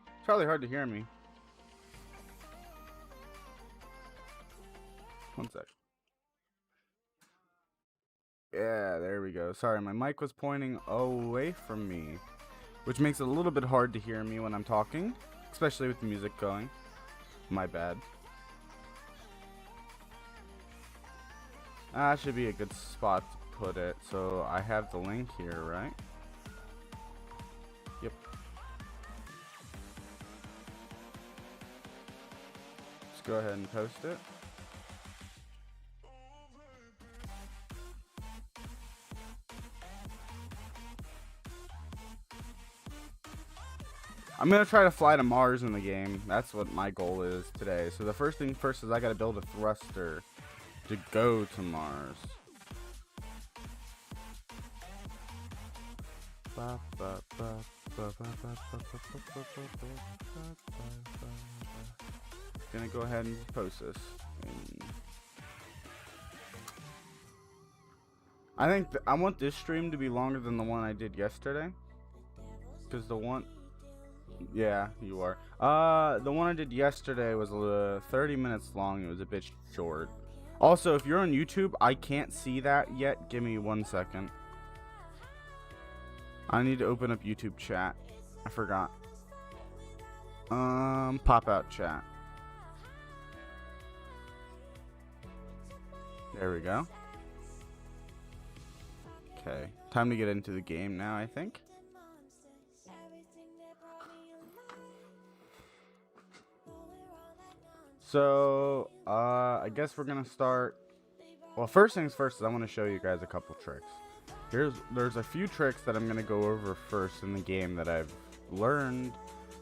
It's probably hard to hear me. One sec. Yeah, there we go. Sorry, my mic was pointing away from me, which makes it a little bit hard to hear me when I'm talking, especially with the music going. My bad. That should be a good spot to put it. So I have the link here, right? Yep. Let's go ahead and post it. I'm gonna try to fly to Mars in the game. That's what my goal is today. So the first thing first is I gotta build a thruster to go to Mars. Gonna go ahead and post this. I think I want this stream to be longer than the one I did yesterday, because the one, yeah, you are. The one I did yesterday was 30 minutes long. It was a bit short. Also, if you're on YouTube, I can't see that yet. Give me 1 second. I need to open up YouTube chat. I forgot. Pop out chat. There we go. Okay, time to get into the game now, I think. So, I guess we're gonna start. Well, first things first is I want to show you guys a couple tricks. There's a few tricks that I'm gonna go over first in the game that I've learned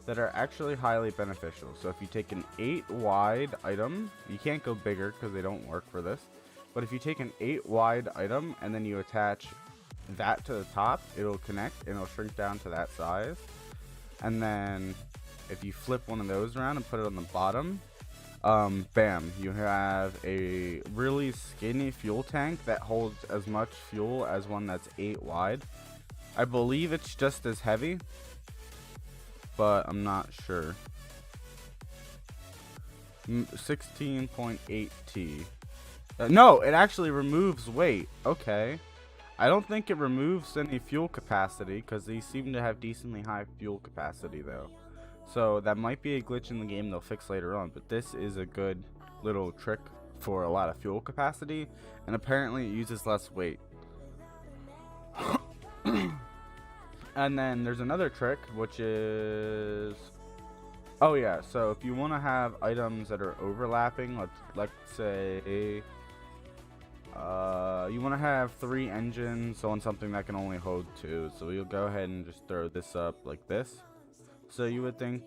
that are actually highly beneficial. So if you take an 8 wide item, you can't go bigger because they don't work for this. But if you take an 8 wide item and then you attach that to the top, it'll connect and it'll shrink down to that size. And then if you flip one of those around and put it on the bottom, bam, you have a really skinny fuel tank that holds as much fuel as one that's 8 wide. I believe it's just as heavy, but I'm not sure. 16.8 T. No, it actually removes weight. Okay. I don't think it removes any fuel capacity because they seem to have decently high fuel capacity though. So that might be a glitch in the game they'll fix later on, but this is a good little trick for a lot of fuel capacity, and apparently it uses less weight. And then there's another trick, which is, oh yeah, so if you want to have items that are overlapping, let's say you want to have 3 engines on something that can only hold 2, so you'll go ahead and just throw this up like this. So you would think,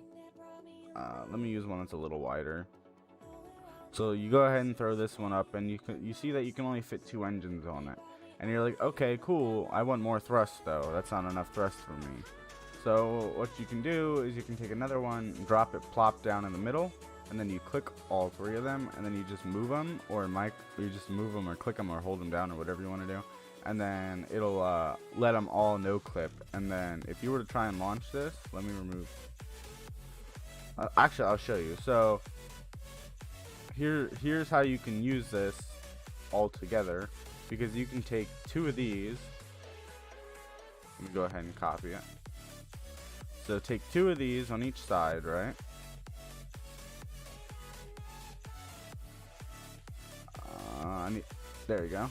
let me use one that's a little wider. So you go ahead and throw this one up, and you see that you can only fit 2 engines on it. And you're like, okay, cool, I want more thrust though. That's not enough thrust for me. So what you can do is you can take another one, drop it plop down in the middle, and then you click all 3 of them, and then you just move them, or you just move them or click them or hold them down or whatever you want to do. And then it'll let them all no clip. And then if you were to try and launch this, let me remove. Actually, I'll show you. So here's how you can use this all together, because you can take 2 of these. Let me go ahead and copy it. So take 2 of these on each side, right? There you go.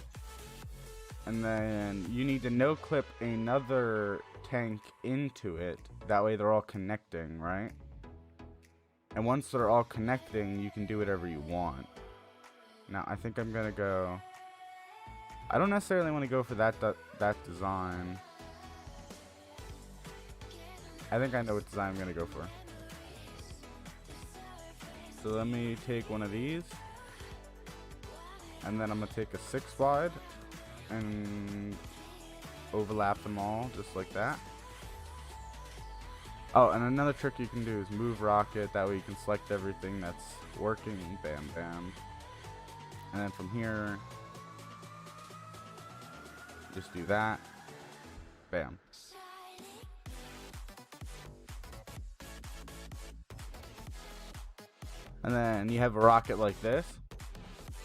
And then you need to no clip another tank into it. That way they're all connecting, right? And once they're all connecting, you can do whatever you want. Now I think I'm gonna go. I don't necessarily want to go for that design. I think I know what design I'm gonna go for. So let me take one of these, and then I'm gonna take a 6 wide and overlap them all just like that. Oh, and another trick you can do is move rocket. That way you can select everything that's working. Bam, bam. And then from here, just do that. Bam. And then you have a rocket like this.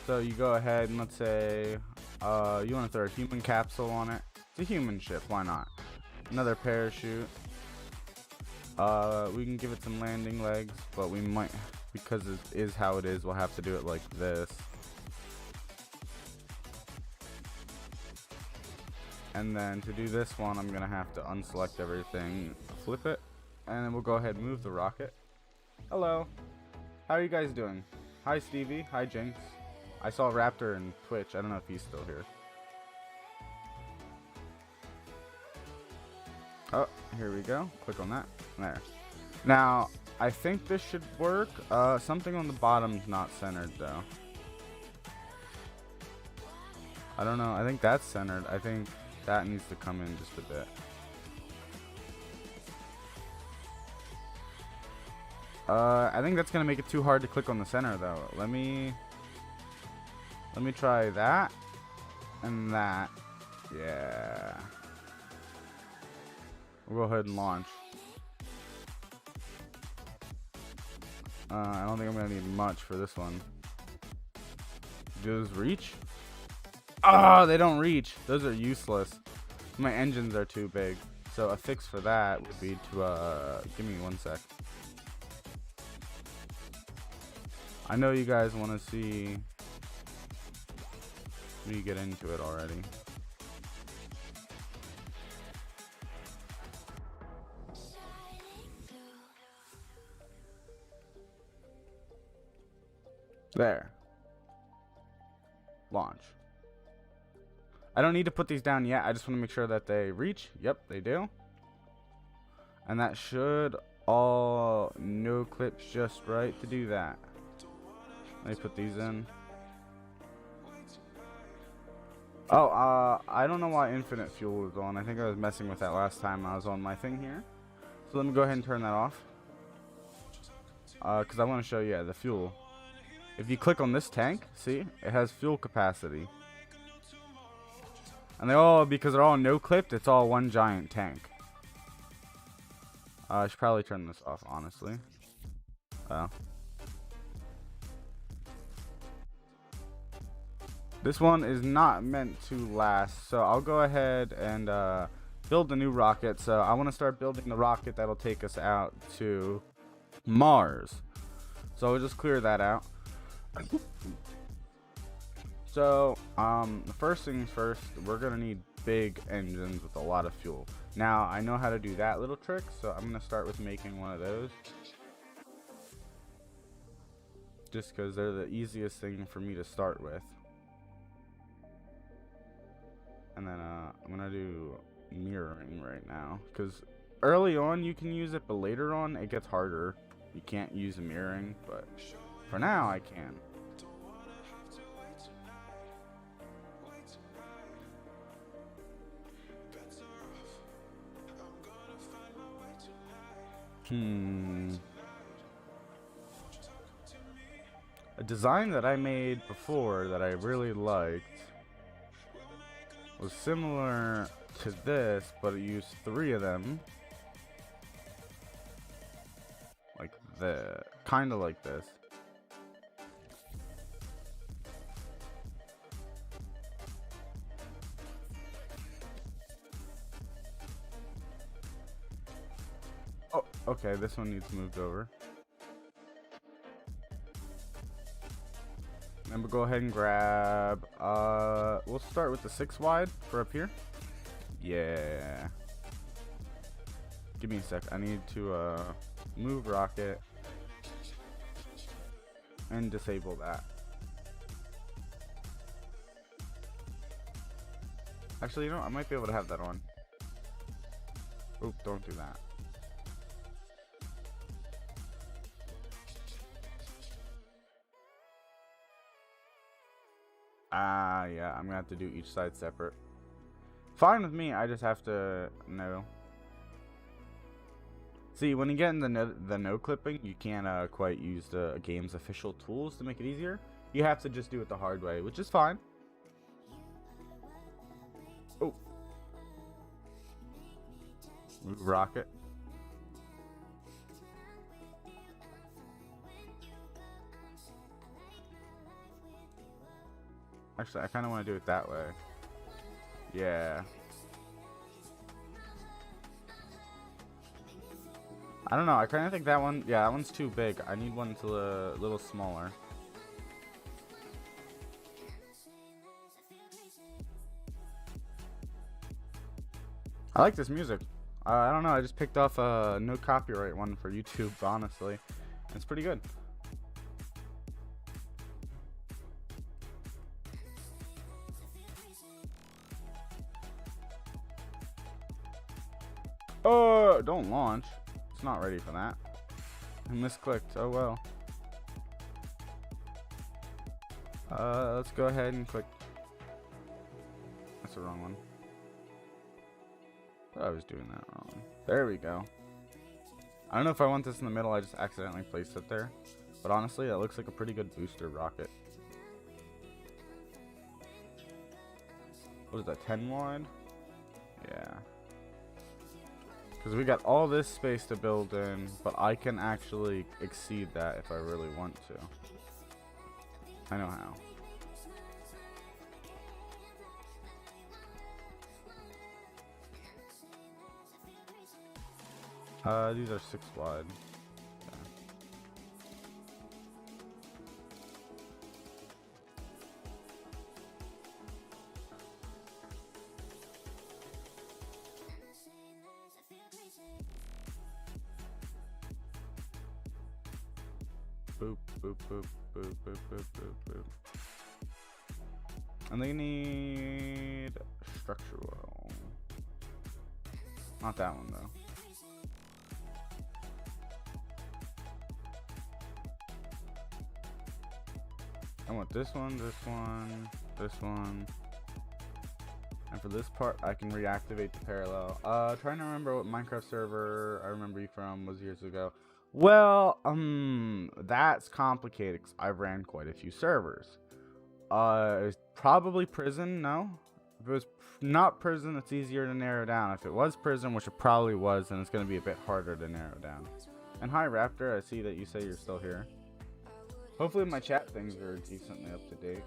So you go ahead and let's say you want to throw a human capsule on it. It's a human ship, why not? Another parachute. We can give it some landing legs, but we might, because it is how it is, we'll have to do it like this. And then to do this one, I'm gonna have to unselect everything, flip it, and then we'll go ahead and move the rocket. Hello, how are you guys doing? Hi Stevie, hi Jinx. I saw Raptor in Twitch, I don't know if he's still here. Oh, here we go, click on that, there. Now, I think this should work. Something on the bottom's not centered though. I don't know, I think that's centered. I think that needs to come in just a bit. I think that's gonna make it too hard to click on the center though. Let me try that and that. Yeah. We'll go ahead and launch. I don't think I'm gonna need much for this one. Does reach? Ah, they don't reach. Those are useless. My engines are too big. So a fix for that would be to give me 1 sec. I know you guys want to see me get into it already. There. Launch. I don't need to put these down yet. I just want to make sure that they reach. Yep, they do. And that should all no clips just right to do that. Let me put these in. Oh, I don't know why infinite fuel was on. I think I was messing with that last time I was on my thing here. So let me go ahead and turn that off. Because I want to show you the fuel. If you click on this tank, see, it has fuel capacity. And they all, because they're all no clipped, it's all one giant tank. I should probably turn this off, honestly. Oh. This one is not meant to last, so I'll go ahead and build a new rocket. So I want to start building the rocket that'll take us out to Mars. So we'll just clear that out. So the first things first, we're gonna need big engines with a lot of fuel. Now I know how to do that little trick, so I'm gonna start with making one of those, just because they're the easiest thing for me to start with. And then I'm gonna do mirroring right now, because early on you can use it, but later on it gets harder. You can't use a mirroring, but for now I can. A design that I made before that I really liked was similar to this, but it used 3 of them. Like kind of like this. Oh, okay, this one needs moved over. And we'll go ahead and grab, we'll start with the 6 wide for up here. Yeah. Give me a sec. I need to move rocket and disable that. Actually, you know, I might be able to have that on. Oop, don't do that. Yeah, I'm gonna have to do each side separate. Fine with me, I just have to know. See, when you get in the no clipping, you can't quite use the game's official tools to make it easier. You have to just do it the hard way, which is fine. Oh. Move rocket. Actually, I kind of want to do it that way. Yeah. I don't know. I kind of think that one, yeah, that one's too big. I need one that's a little smaller. I like this music. I don't know. I just picked off a no copyright one for YouTube, honestly. It's pretty good. Oh, don't launch. It's not ready for that. I misclicked. Oh well. Let's go ahead and click. That's the wrong one. I was doing that wrong. There we go. I don't know if I want this in the middle. I just accidentally placed it there. But honestly, that looks like a pretty good booster rocket. What is that, 10 wide? Yeah. Because we got all this space to build in, but I can actually exceed that if I really want to. I know how. These are 6 wide. Okay. Boop, boop, boop, boop, boop, boop, boop, boop. And they need structural. Not that one though. I want this one, this one, this one. And for this part, I can reactivate the parallel. Trying to remember what Minecraft server I remember you from was years ago. Well, that's complicated because I ran quite a few servers. It's probably prison, no? If it was not prison, it's easier to narrow down. If it was prison, which it probably was, then it's going to be a bit harder to narrow down. And hi, Raptor, I see that you say you're still here. Hopefully my chat things are decently up to date.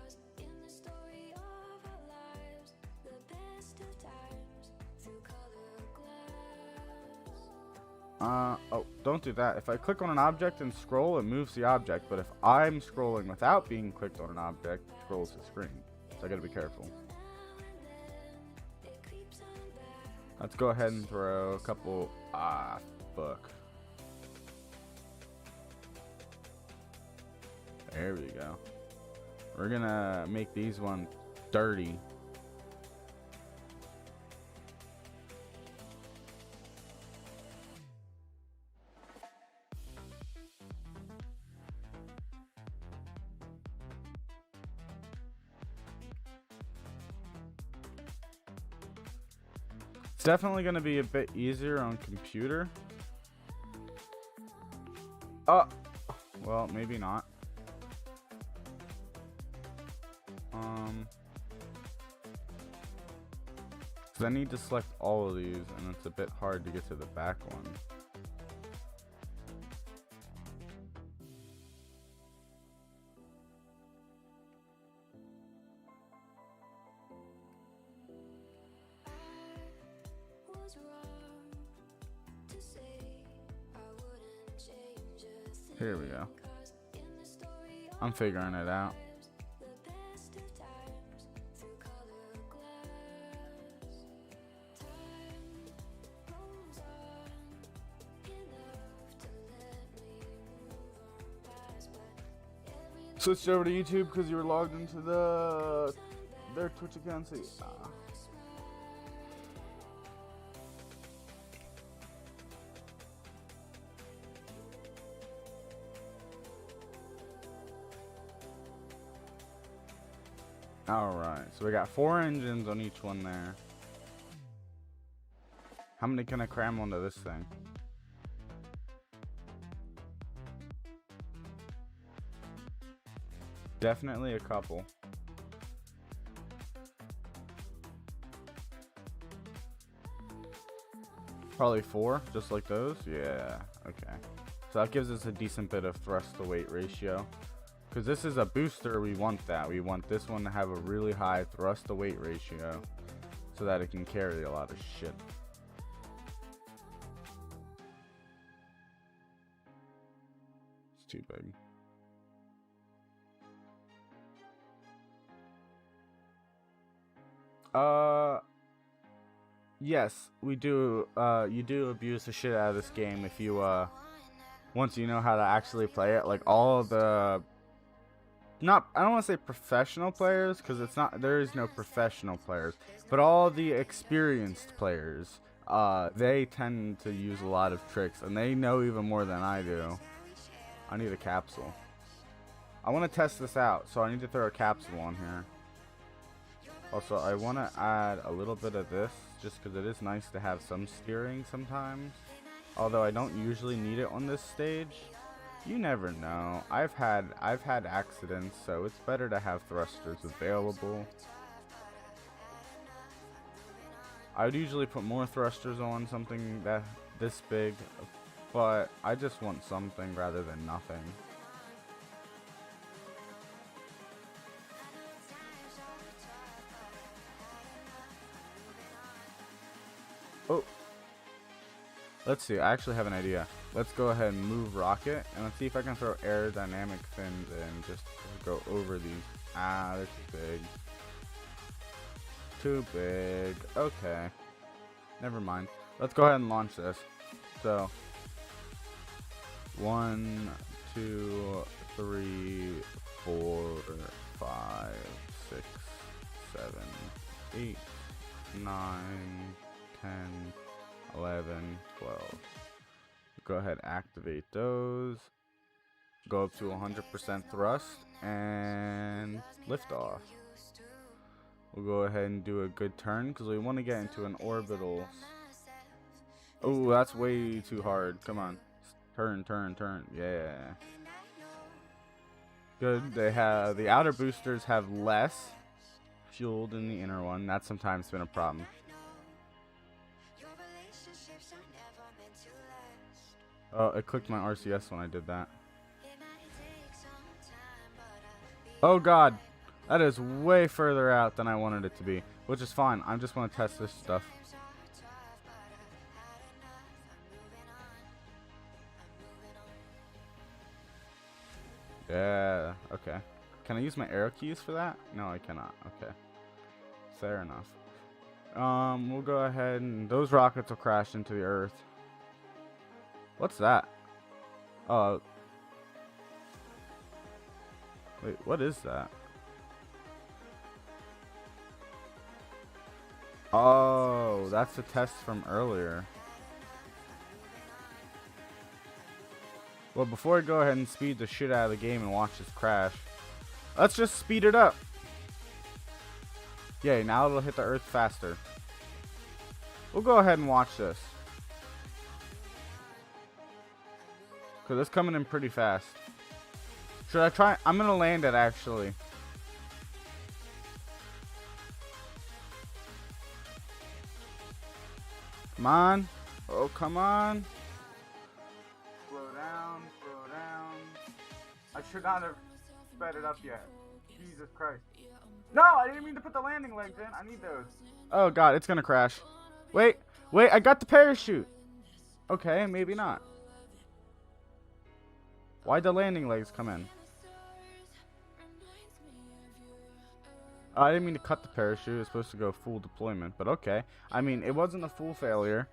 Oh, don't do that. If I click on an object and scroll, it moves the object. But if I'm scrolling without being clicked on an object, it scrolls the screen. So I gotta be careful. Let's go ahead and throw a couple. Fuck. There we go. We're gonna make these ones dirty. It's definitely gonna be a bit easier on computer. Well, maybe not. I need to select all of these, and it's a bit hard to get to the back one. Here we go. I'm figuring it out. Switched over to YouTube because you were logged into their Twitch account. So Alright, so we got 4 engines on each one there. How many can I cram onto this thing? Definitely a couple. Probably 4, just like those. Yeah, okay. So that gives us a decent bit of thrust to weight ratio. Because this is a booster, we want that. We want this one to have a really high thrust to weight ratio so that it can carry a lot of shit. It's too big. Yes, we do. You do abuse the shit out of this game if you, once you know how to actually play it. Like all the, I don't want to say professional players, because it's not. There is no professional players, but all the experienced players, they tend to use a lot of tricks, and they know even more than I do. I need a capsule. I want to test this out, so I need to throw a capsule on here. Also, I want to add a little bit of this, just because it is nice to have some steering sometimes. Although I don't usually need it on this stage. You never know. I've had accidents, so it's better to have thrusters available. I would usually put more thrusters on something this big, but I just want something rather than nothing. Oh, let's see. I actually have an idea. Let's go ahead and move rocket, and let's see if I can throw aerodynamic fins in just to go over these. Ah, they're too big. Too big. Okay. Never mind. Let's go ahead and launch this. So, 1, 2, 3, 4, 5, 6, 7, 8, 9, 10, 11, 12. Go ahead, activate those. Go up to 100% thrust and lift off. We'll go ahead and do a good turn because we want to get into an orbital. Oh, that's way too hard. Come on. Turn, turn, turn. Yeah. Good. They have the outer boosters have less fuel than the inner one. That's sometimes been a problem. Oh, it clicked my RCS when I did that. Oh god, that is way further out than I wanted it to be, which is fine. I just want to test this stuff. Yeah, okay. Can I use my arrow keys for that? No, I cannot. Okay. Fair enough. We'll go ahead and those rockets will crash into the earth. What's that? Oh. Wait, what is that? Oh, that's a test from earlier. Well, before I go ahead and speed the shit out of the game and watch this crash, let's just speed it up. Yay, now it'll hit the earth faster. We'll go ahead and watch this. Because it's coming in pretty fast. Should I try? I'm going to land it, actually. Come on. Oh, come on. Slow down, slow down. I should not have sped it up yet. Jesus Christ. No, I didn't mean to put the landing legs in. I need those. Oh, God, it's going to crash. Wait, wait, I got the parachute. Okay, maybe not. Why'd the landing legs come in? I didn't mean to cut the parachute. It's supposed to go full deployment, but okay. I mean, it wasn't a full failure.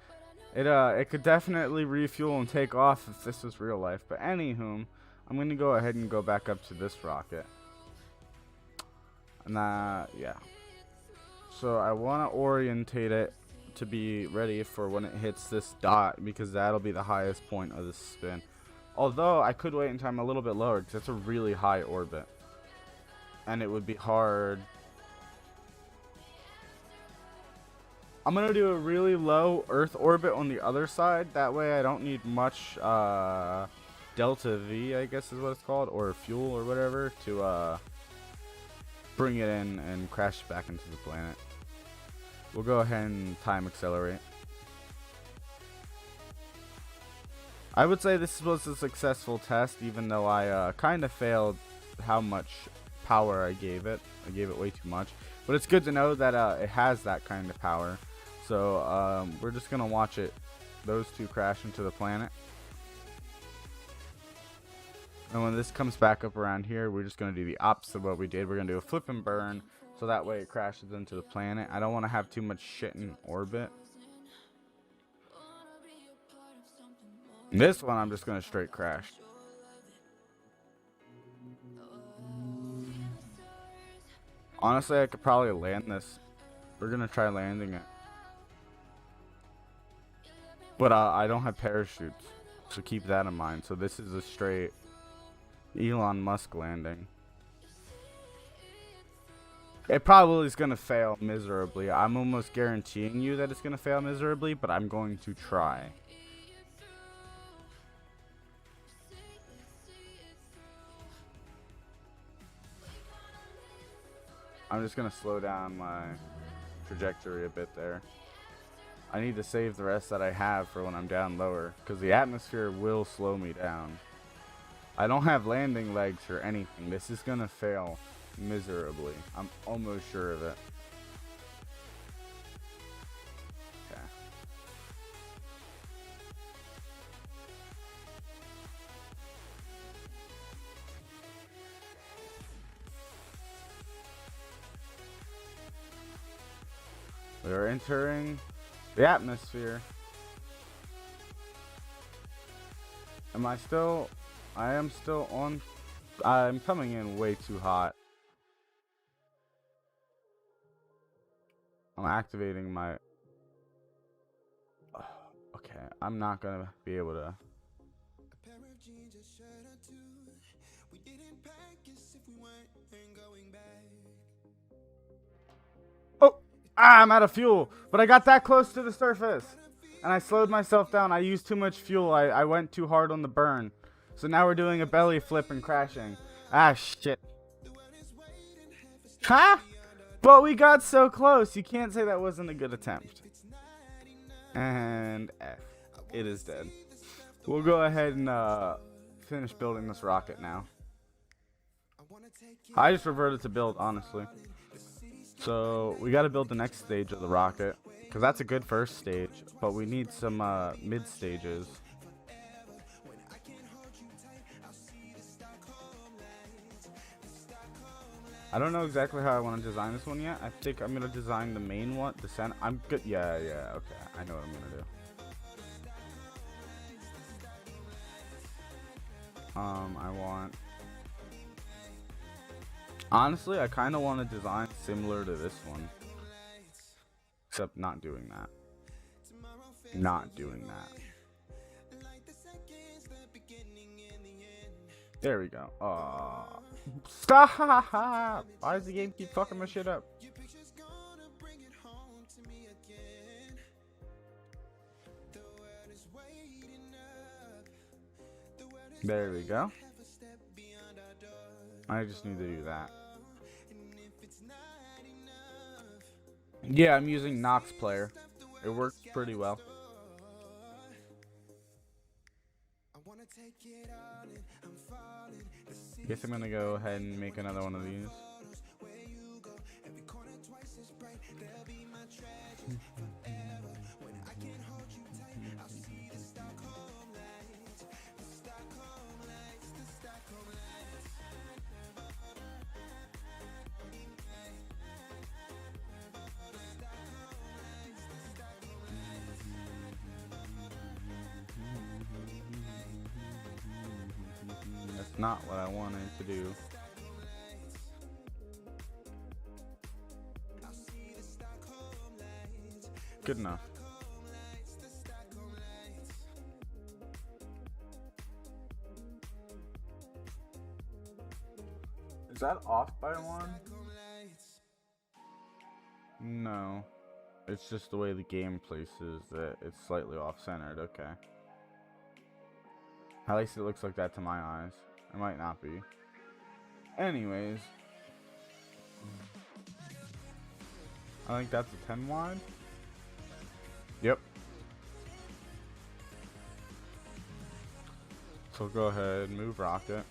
It could definitely refuel and take off if this was real life. But anywho, I'm going to go ahead and go back up to this rocket. And yeah. So I want to orientate it to be ready for when it hits this dot, because that'll be the highest point of the spin. Although I could wait until I'm a little bit lower, because it's a really high orbit. And it would be hard. I'm going to do a really low Earth orbit on the other side. That way I don't need much Delta V, I guess is what it's called, or fuel or whatever, to bring it in and crash back into the planet. We'll go ahead and time accelerate. I would say this was a successful test, even though I kind of failed how much power I gave it. I gave it way too much. But it's good to know that it has that kind of power. So we're just going to watch those two crash into the planet. And when this comes back up around here, we're just going to do the opposite of what we did. We're going to do a flip and burn, so that way it crashes into the planet. I don't want to have too much shit in orbit. This one, I'm just going to straight crash. Honestly, I could probably land this. We're going to try landing it. But I don't have parachutes, so keep that in mind. So this is a straight Elon Musk landing. It probably is going to fail miserably. I'm almost guaranteeing you that it's going to fail miserably, but I'm going to try. I'm just going to slow down my trajectory a bit there. I need to save the rest that I have for when I'm down lower, because the atmosphere will slow me down. I don't have landing legs or anything. This is going to fail miserably. I'm almost sure of it. Okay. We are entering the atmosphere. I am still on. I'm coming in way too hot. I'm activating my. Okay, I'm not gonna be able to. Oh, I'm out of fuel, but I got that close to the surface. And I slowed myself down. I used too much fuel. I went too hard on the burn. So now we're doing a belly flip and crashing. Ah, shit. Ha! But we got so close. You can't say that wasn't a good attempt. And F. It is dead. We'll go ahead and finish building this rocket now. I just reverted to build, honestly. So we got to build the next stage of the rocket. Because that's a good first stage, but we need some mid stages. I don't know exactly how I want to design this one yet. I think I'm going to design the main one, the center. I'm good. Yeah, okay. I know what I'm going to do. I want... Honestly, I kind of want to design similar to this one. Except not doing that. Not doing that. There we go. Stop! Why does the game keep fucking my shit up? There we go. I just need to do that. Yeah, I'm using Nox Player. It works pretty well. Guess I'm gonna go ahead and make another one of these. That's not what I wanted to do. Good enough. Is that off by one? No. It's just the way the game places that it's slightly off-centered. Okay. At least it looks like that to my eyes. It might not be. Anyways. I think that's a 10 wide. Yep. So go ahead, move rocket.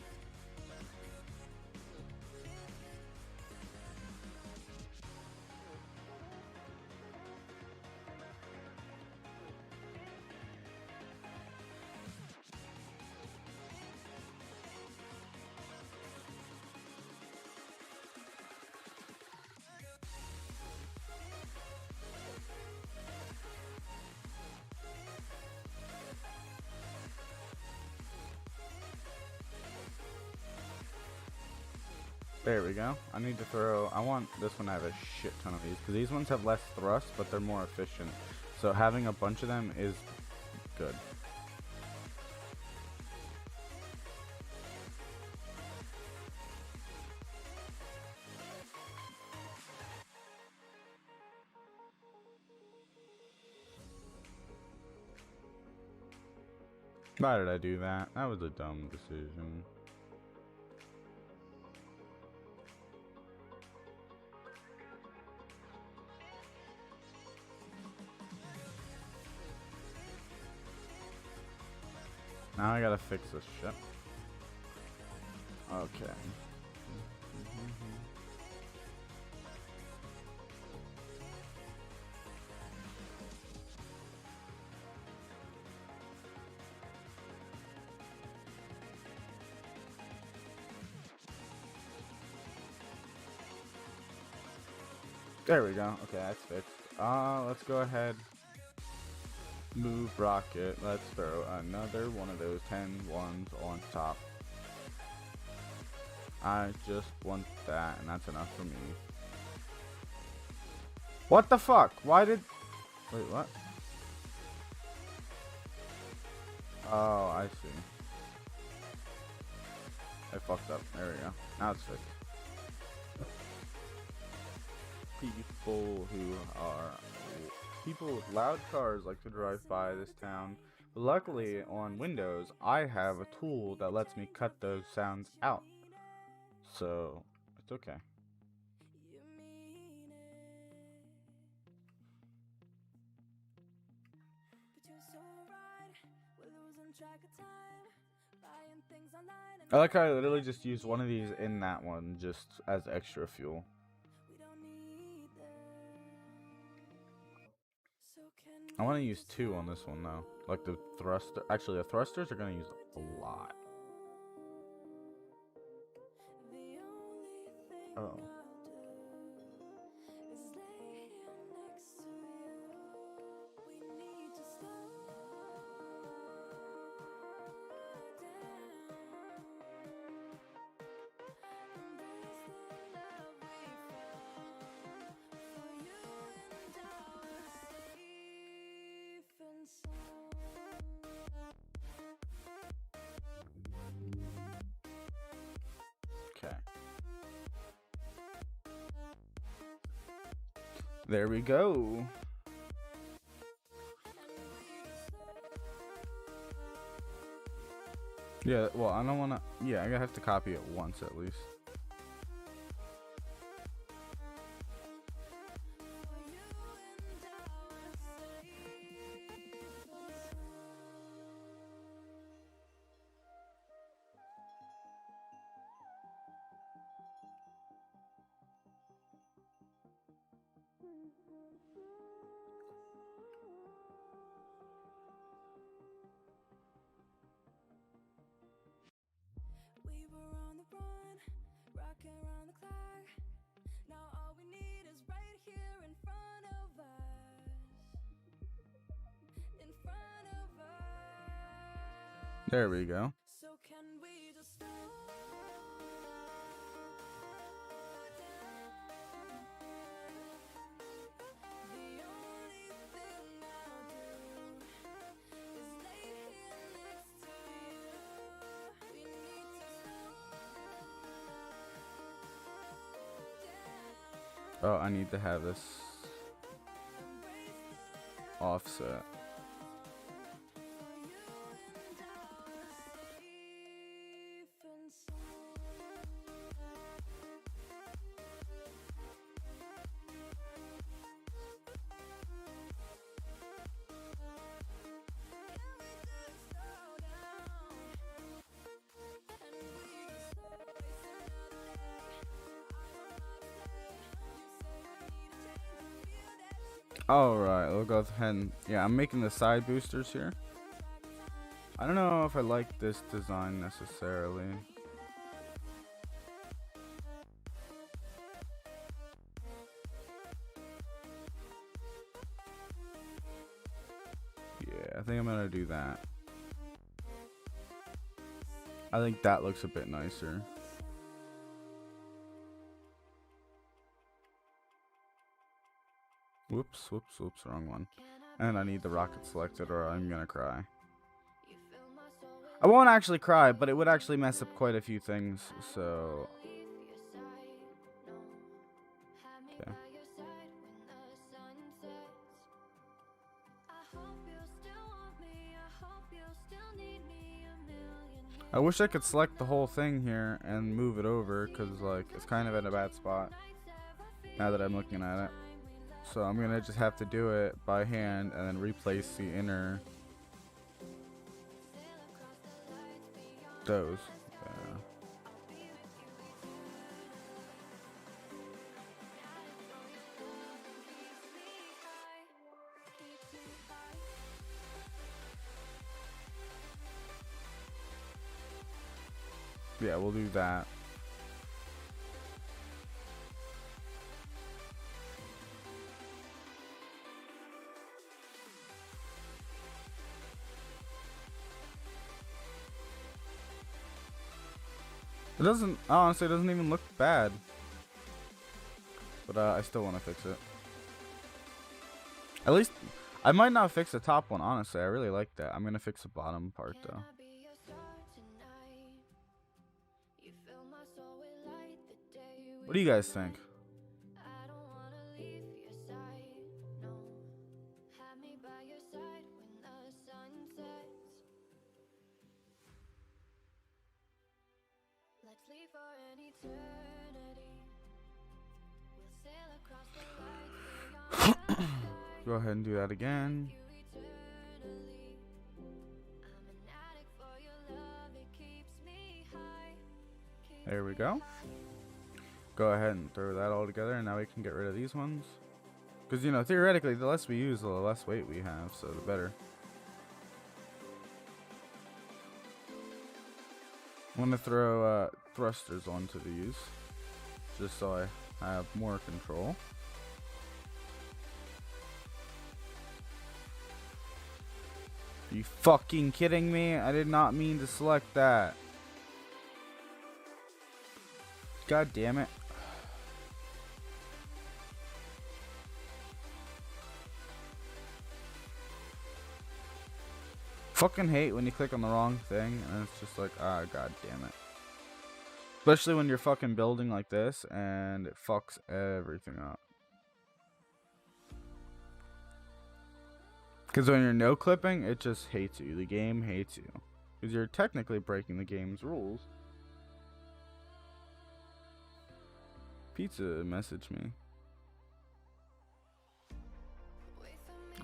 There we go. I need to throw, I want this one to have a shit ton of these, because these ones have less thrust, but they're more efficient. So having a bunch of them is good. Why did I do that? That was a dumb decision. Now I gotta fix this shit. Okay. There we go. Okay, that's fixed. Let's go ahead. Move rocket. Let's throw another one of those 10 ones on top. I just want that, and that's enough for me. What the fuck? Why did... Wait, what? Oh, I see. I fucked up. There we go. Now it's fixed. People with loud cars like to drive by this town, but luckily on Windows I have a tool that lets me cut those sounds out, so it's okay. I like how I literally just used one of these in that one just as extra fuel. I want to use 2 on this one though. Like the thruster. Actually, the thrusters are going to use a lot. Oh. Okay. There we go. Yeah, well, I don't want to... Yeah, I have to copy it once at least. There we go. Oh, I need to have this offset. Alright, we'll go ahead and... Yeah, I'm making the side boosters here. I don't know if I like this design necessarily. Yeah, I think I'm gonna do that. I think that looks a bit nicer. Whoops, whoops, whoops, wrong one. And I need the rocket selected or I'm gonna cry. I won't actually cry, but it would actually mess up quite a few things, so... Okay. I wish I could select the whole thing here and move it over, because, like, it's kind of in a bad spot now that I'm looking at it. So I'm going to just have to do it by hand and then replace the inner... those. Yeah, we'll do that. It doesn't, honestly, it doesn't even look bad. But I still want to fix it. At least, I might not fix the top one, honestly. I really like that. I'm going to fix the bottom part, though. What do you guys think? Go ahead and do that again. There we go. Go ahead and throw that all together, and now we can get rid of these ones. Because, you know, theoretically, the less we use, the less weight we have, so the better. I'm going to throw thrusters onto these, just so I have more control. Are you fucking kidding me? I did not mean to select that. God damn it. Fucking hate when you click on the wrong thing and it's just like, ah, god damn it. Especially when you're fucking building like this and it fucks everything up. Because when you're no clipping, it just hates you. The game hates you. Because you're technically breaking the game's rules. Pizza messaged me.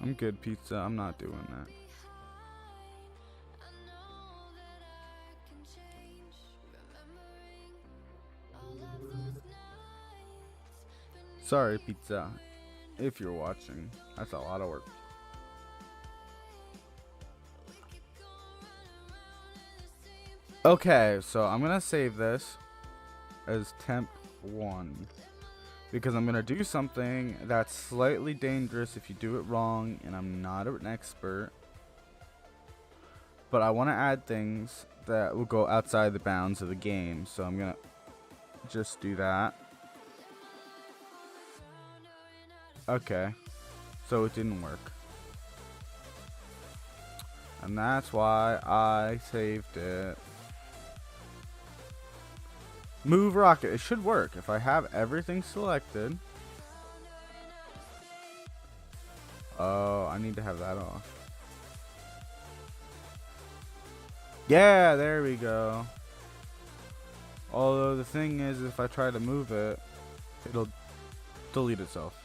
I'm good, pizza. I'm not doing that. Sorry, pizza. If you're watching, that's a lot of work. Okay, so I'm gonna save this as temp 1 because I'm gonna do something that's slightly dangerous if you do it wrong, and I'm not an expert, but I want to add things that will go outside the bounds of the game, so I'm gonna just do that. Okay, so it didn't work, and that's why I saved it. Move rocket. It should work if I have everything selected. Oh, I need to have that off. Yeah, there we go. Although the thing is, if I try to move it, it'll delete itself.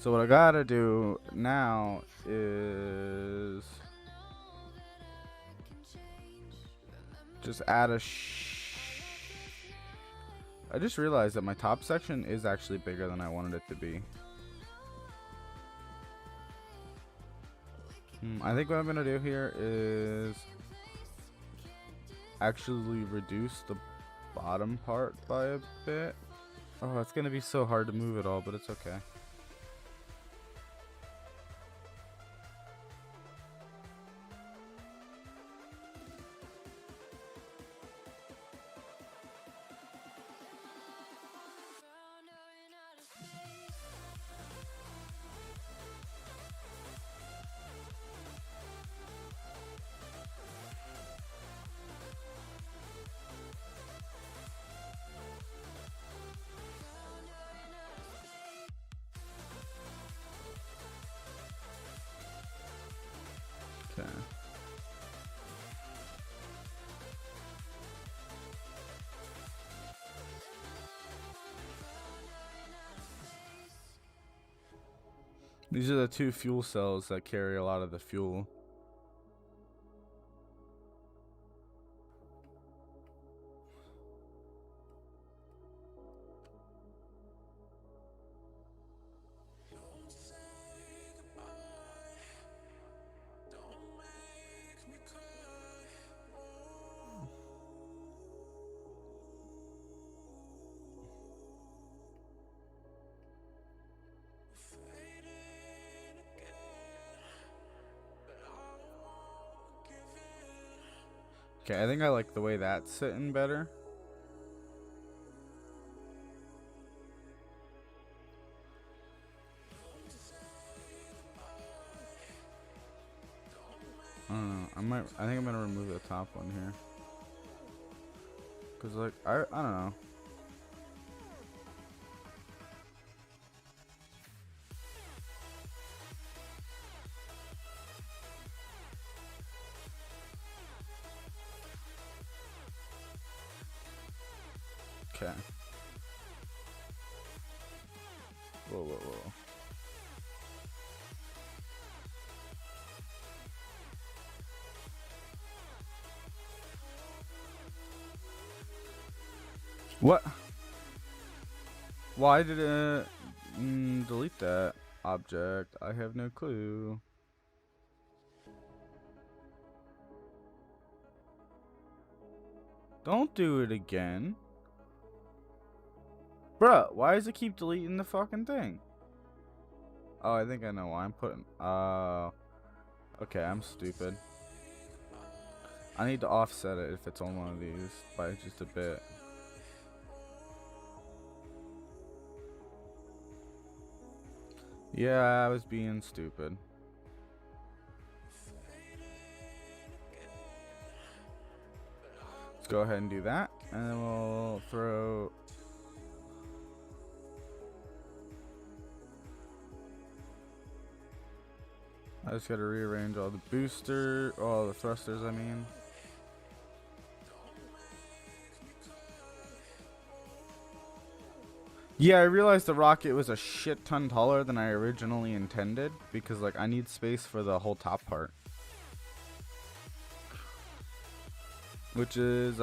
So what I gotta do now is just add a I just realized that my top section is actually bigger than I wanted it to be. I think what I'm gonna do here is actually reduce the bottom part by a bit. Oh, it's gonna be so hard to move it all, but it's okay. These are the two fuel cells that carry a lot of the fuel. Okay, I think I like the way that's sitting better. I don't know. I think I'm gonna remove the top one here. Cause like I don't know. Okay. Whoa, whoa, whoa. What? Why did it delete that object? I have no clue. Don't do it again. Bruh, why does it keep deleting the fucking thing? Oh, I think I know why I'm putting... okay, I'm stupid. I need to offset it if it's on one of these by just a bit. Yeah, I was being stupid. Let's go ahead and do that, and then we'll throw... I just gotta rearrange all the thrusters, I mean. Yeah, I realized the rocket was a shit ton taller than I originally intended, because like I need space for the whole top part. Which is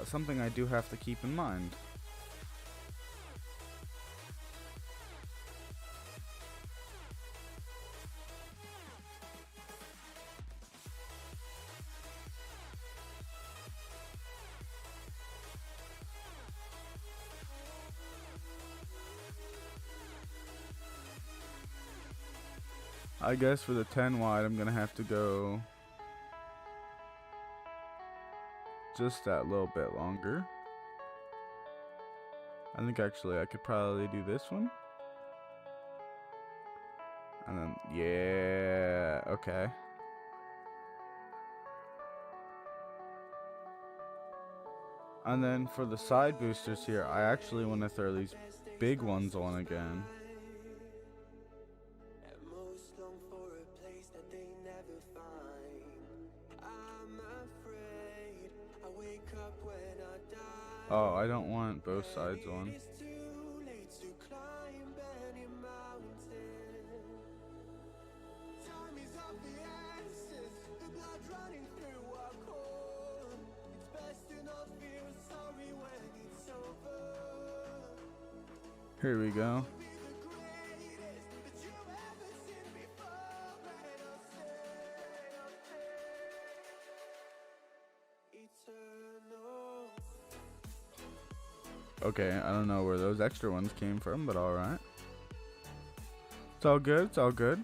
something I do have to keep in mind. I guess for the 10 wide, I'm gonna have to go just that little bit longer. I think actually I could probably do this one. And then, yeah, okay. And then for the side boosters here, I actually want to throw these big ones on again. Oh, I don't want both sides on. Here we go. Okay, I don't know where those extra ones came from, but alright. It's all good, it's all good.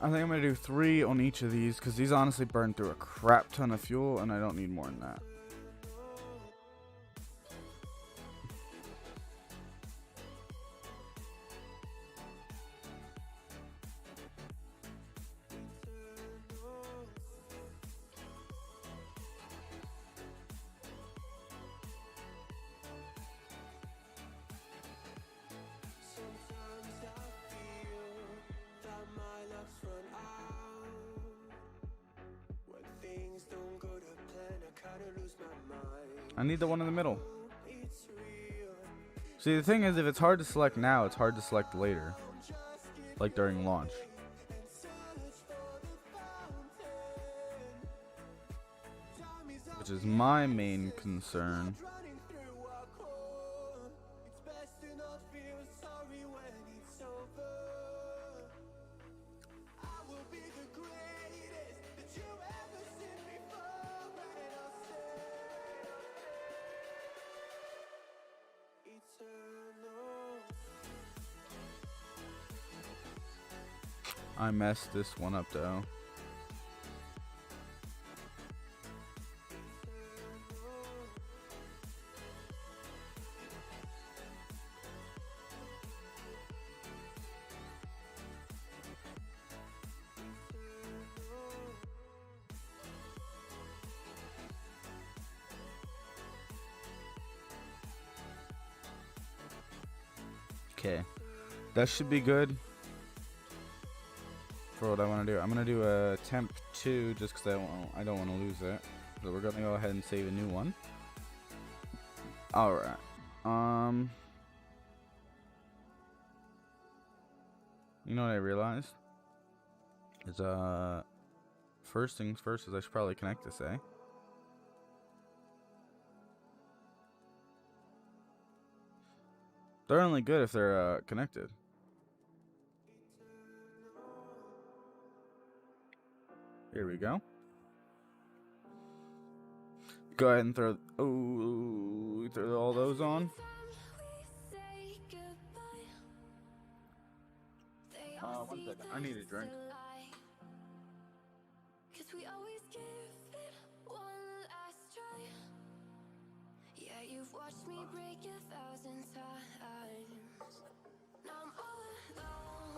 I think I'm gonna do 3 on each of these, because these honestly burn through a crap ton of fuel, and I don't need more than that. I need the one in the middle. See, the thing is, if it's hard to select now, it's hard to select later. Like during launch. Which is my main concern. I messed this one up though. Okay, that should be good for what I want to do. I'm gonna do a temp 2 just because I don't want to lose it. So we're gonna go ahead and save a new one. All right. You know what I realized is first things first is I should probably connect this, eh? They're only good if they're connected. Here we go. Go ahead and throw. Oh, we throw all those on. One second. I need a drink.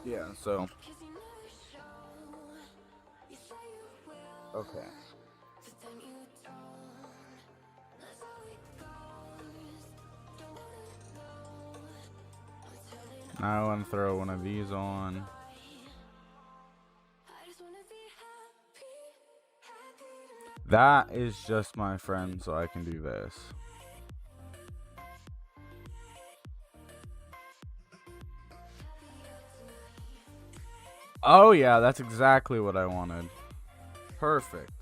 Yeah, so. Okay. Now I want to throw one of these on. That is just my friend, so I can do this. Oh yeah, that's exactly what I wanted. Perfect.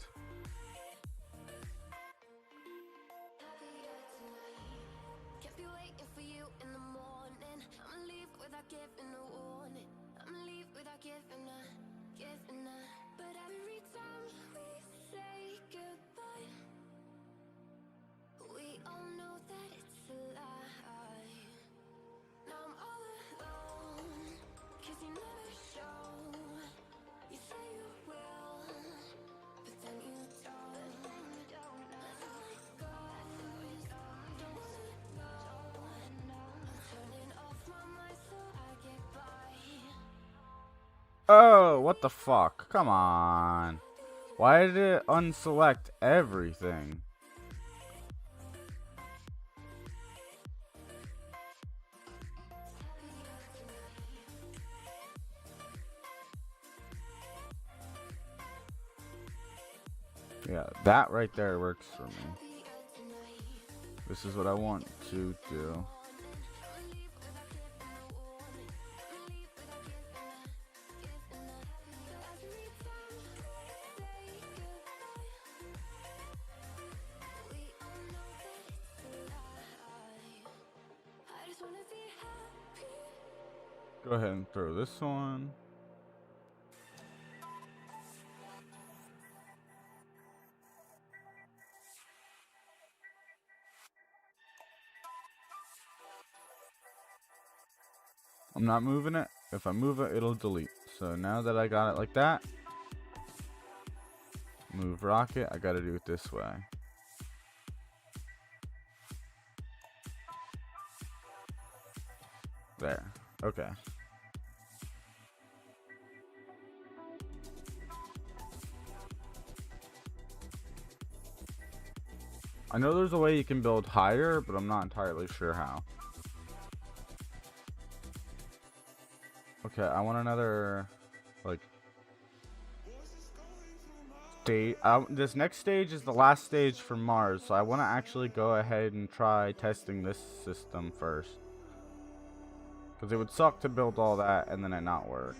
Oh, what the fuck? Come on. Why did it unselect everything? Yeah, that right there works for me. This is what I want to do. Go ahead and throw this one. I'm not moving it. If I move it, it'll delete. So now that I got it like that, move rocket, I gotta do it this way. There. Okay. I know there's a way you can build higher, but I'm not entirely sure how. Okay, I want another, like, stage. This next stage is the last stage for Mars, so I want to actually go ahead and try testing this system first. Because it would suck to build all that and then it not work.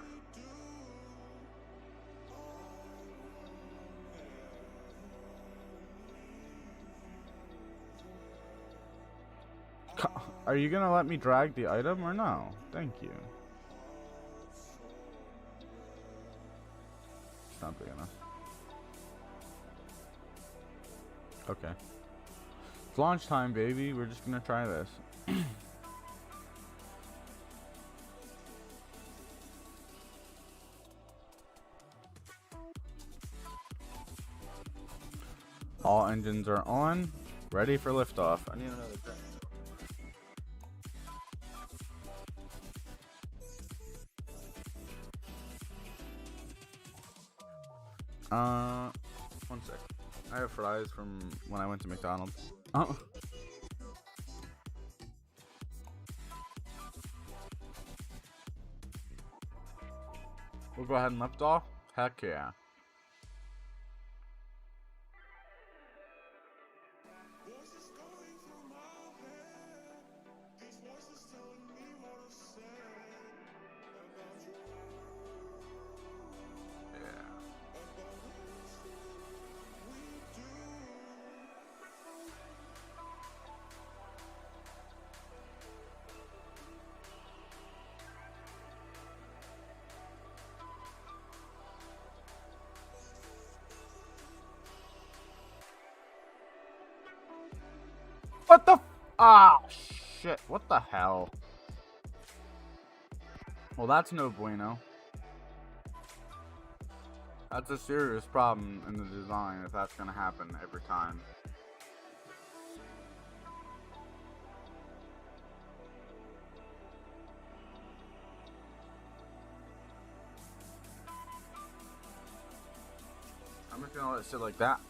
Are you gonna let me drag the item or no? Thank you. It's not big enough. Okay. It's launch time, baby. We're just gonna try this. All engines are on. Ready for liftoff. I need another drink. One sec. I have fries from when I went to McDonald's. Oh. We'll go ahead and lift off. Heck yeah. What the? Ah, shit. What the hell? Well, that's no bueno. That's a serious problem in the design if that's gonna happen every time. I'm just gonna let it sit like that.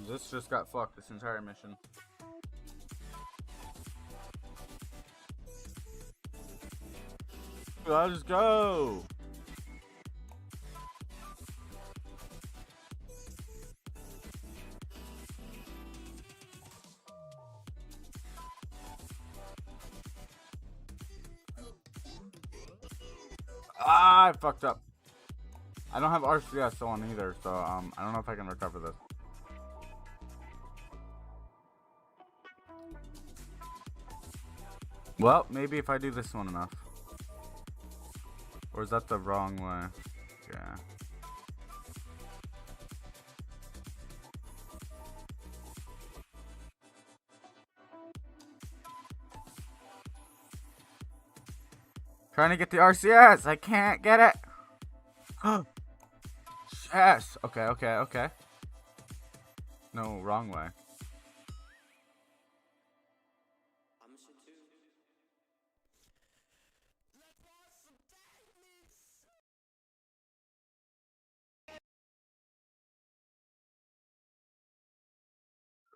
This just got fucked this entire mission. Let's go! Ah, I fucked up. I don't have RCS on either, so I don't know if I can recover this. Well, maybe if I do this one enough. Or is that the wrong way? Yeah. Trying to get the RCS. I can't get it. Yes. Okay, okay, okay. No, wrong way.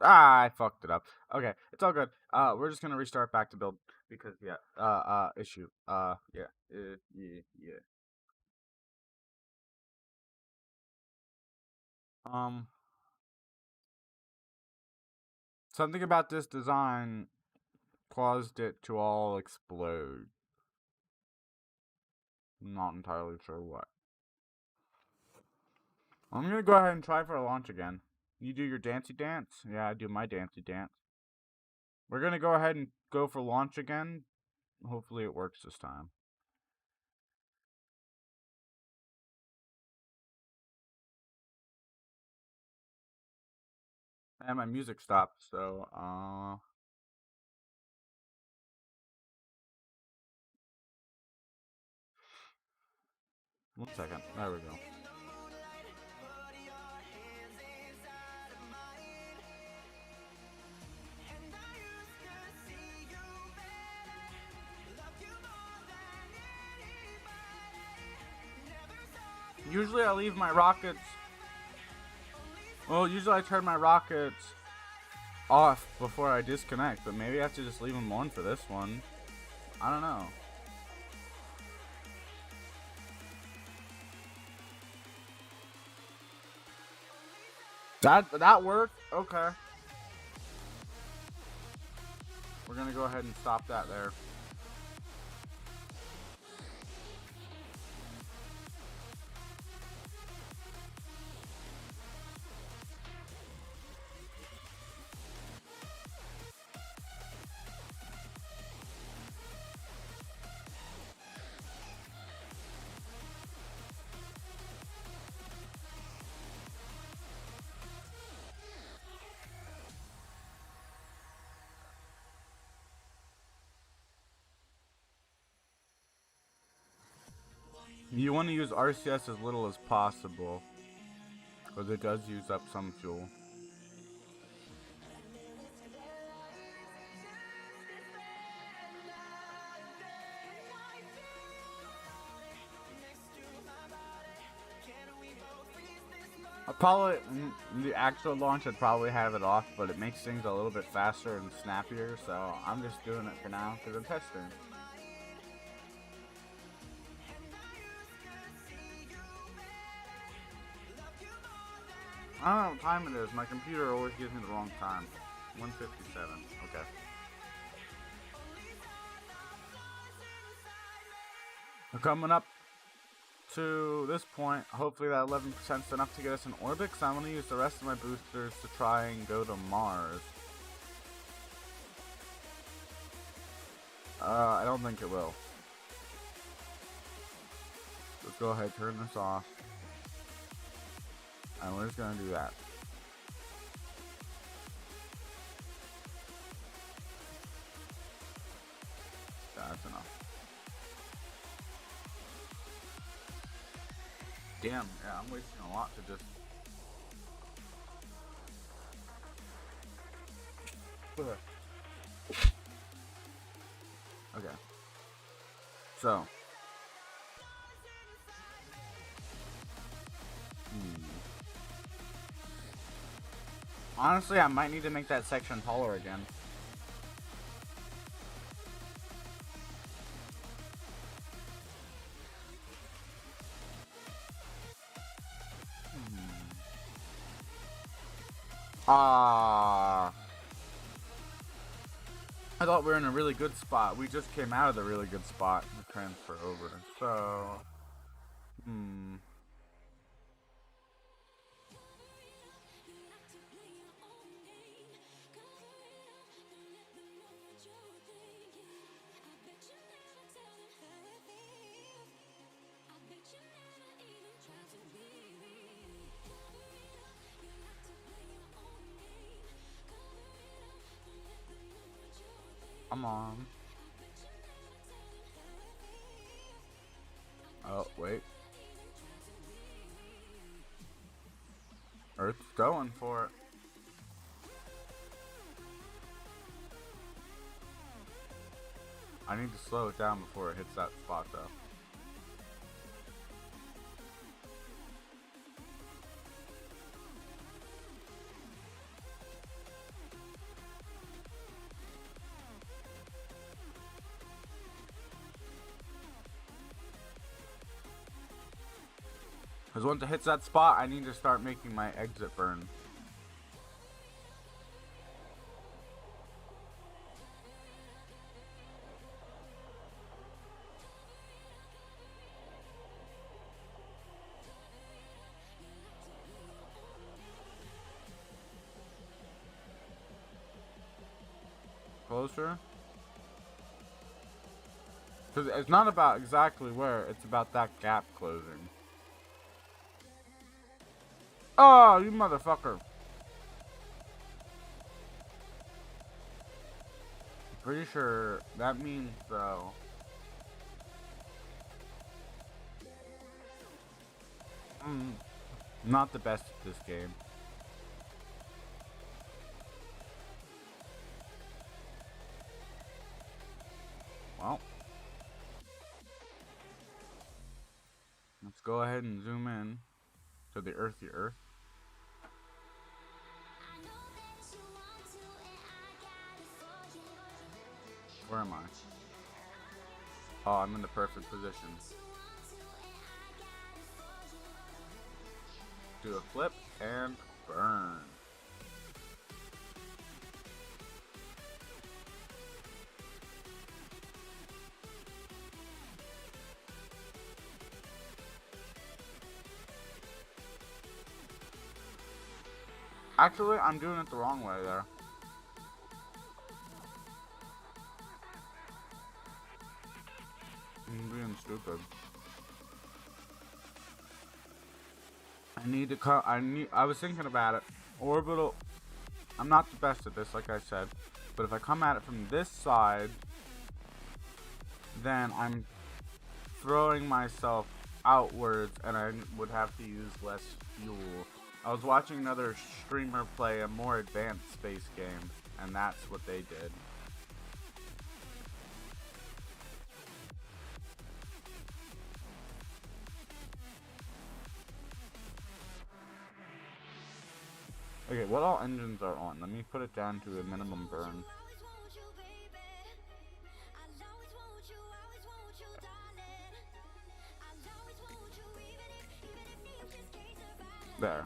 Ah, I fucked it up. Okay, it's all good. We're just gonna restart back to build because yeah. Issue. Yeah. Yeah. Something about this design caused it to all explode. I'm not entirely sure what. I'm gonna go ahead and try for a launch again. You do your dancey dance? Yeah, I do my dancey dance. We're gonna go ahead and go for launch again. Hopefully it works this time. And my music stopped, so, 1 second. There we go. Usually I leave my rockets... Well, usually I turn my rockets off before I disconnect, but maybe I have to just leave them on for this one. I don't know. That worked? Okay. We're gonna go ahead and stop that there. You want to use RCS as little as possible, because it does use up some fuel. I'll probably, the actual launch, I'd probably have it off, but it makes things a little bit faster and snappier, so I'm just doing it for now because I'm testing. I don't know what time it is. My computer always gives me the wrong time. 1:57. Okay. We're coming up to this point. Hopefully that 11% is enough to get us in orbit, because I'm going to use the rest of my boosters to try and go to Mars. I don't think it will. Let's go ahead, turn this off. And we're just going to do that. That's enough. Damn, yeah, I'm wasting a lot to just... Okay. So. Honestly, I might need to make that section taller again. I thought we were in a really good spot. We just came out of the really good spot to transfer over. So, come on. Oh, wait. Earth's going for it. I need to slow it down before it hits that spot, though. Because once it hits that spot, I need to start making my exit burn. Closer. Because it's not about exactly where, it's about that gap closing. Oh, you motherfucker. Pretty sure that means, though. Not the best at this game. Well. Let's go ahead and zoom in to the earthy Earth. Where am I? Oh, I'm in the perfect position. Do a flip and burn. Actually, I'm doing it the wrong way there. I'm being stupid. I was thinking about it. Orbital, I'm not the best at this, like I said. But if I come at it from this side, then I'm throwing myself outwards, and I would have to use less fuel. I was watching another streamer play a more advanced space game, and that's what they did. Okay, what all engines are on? Let me put it down to a minimum burn. There.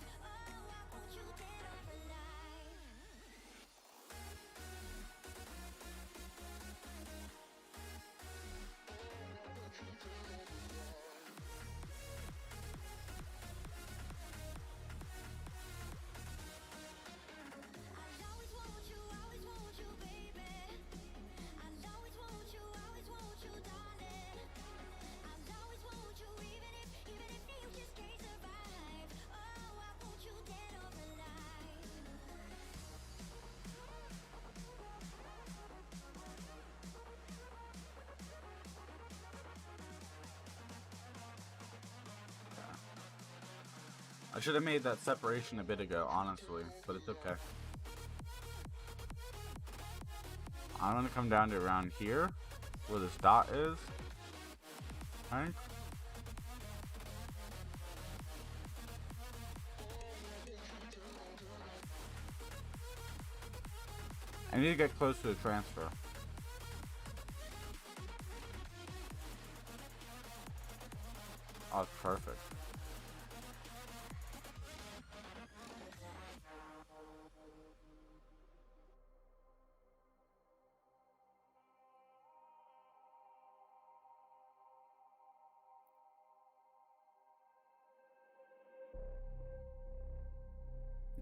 I should have made that separation a bit ago, honestly, but it's okay. I'm gonna come down to around here, where this dot is. I think. I need to get close to the transfer. Oh, it's perfect.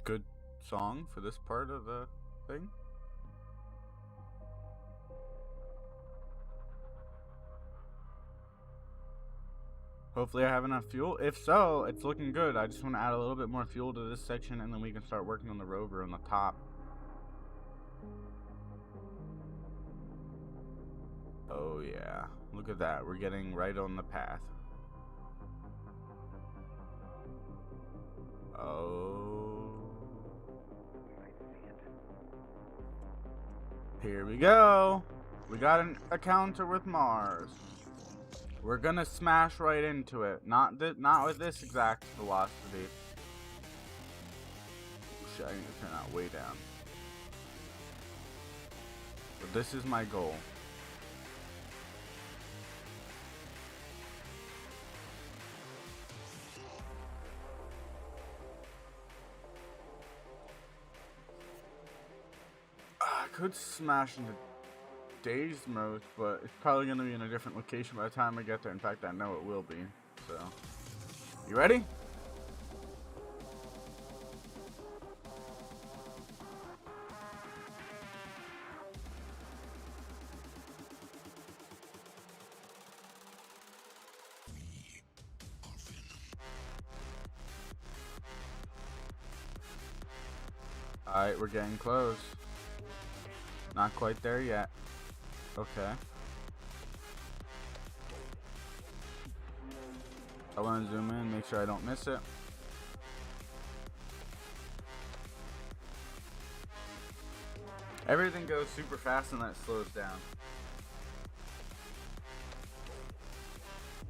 Good song for this part of the thing. Hopefully I have enough fuel. If so, it's looking good. I just want to add a little bit more fuel to this section, and then we can start working on the rover on the top. Oh yeah, look at that. We're getting right on the path. Oh. Here we go. We got an encounter with Mars. We're gonna smash right into it. Not with this exact velocity. Shit, I need to turn that way down. But this is my goal. I could smash into dazed mode, but it's probably going to be in a different location by the time I get there. In fact, I know it will be. So, you ready? Alright, we're getting close. Not quite there yet. Okay. I want to zoom in, make sure I don't miss it. Everything goes super fast and then it slows down.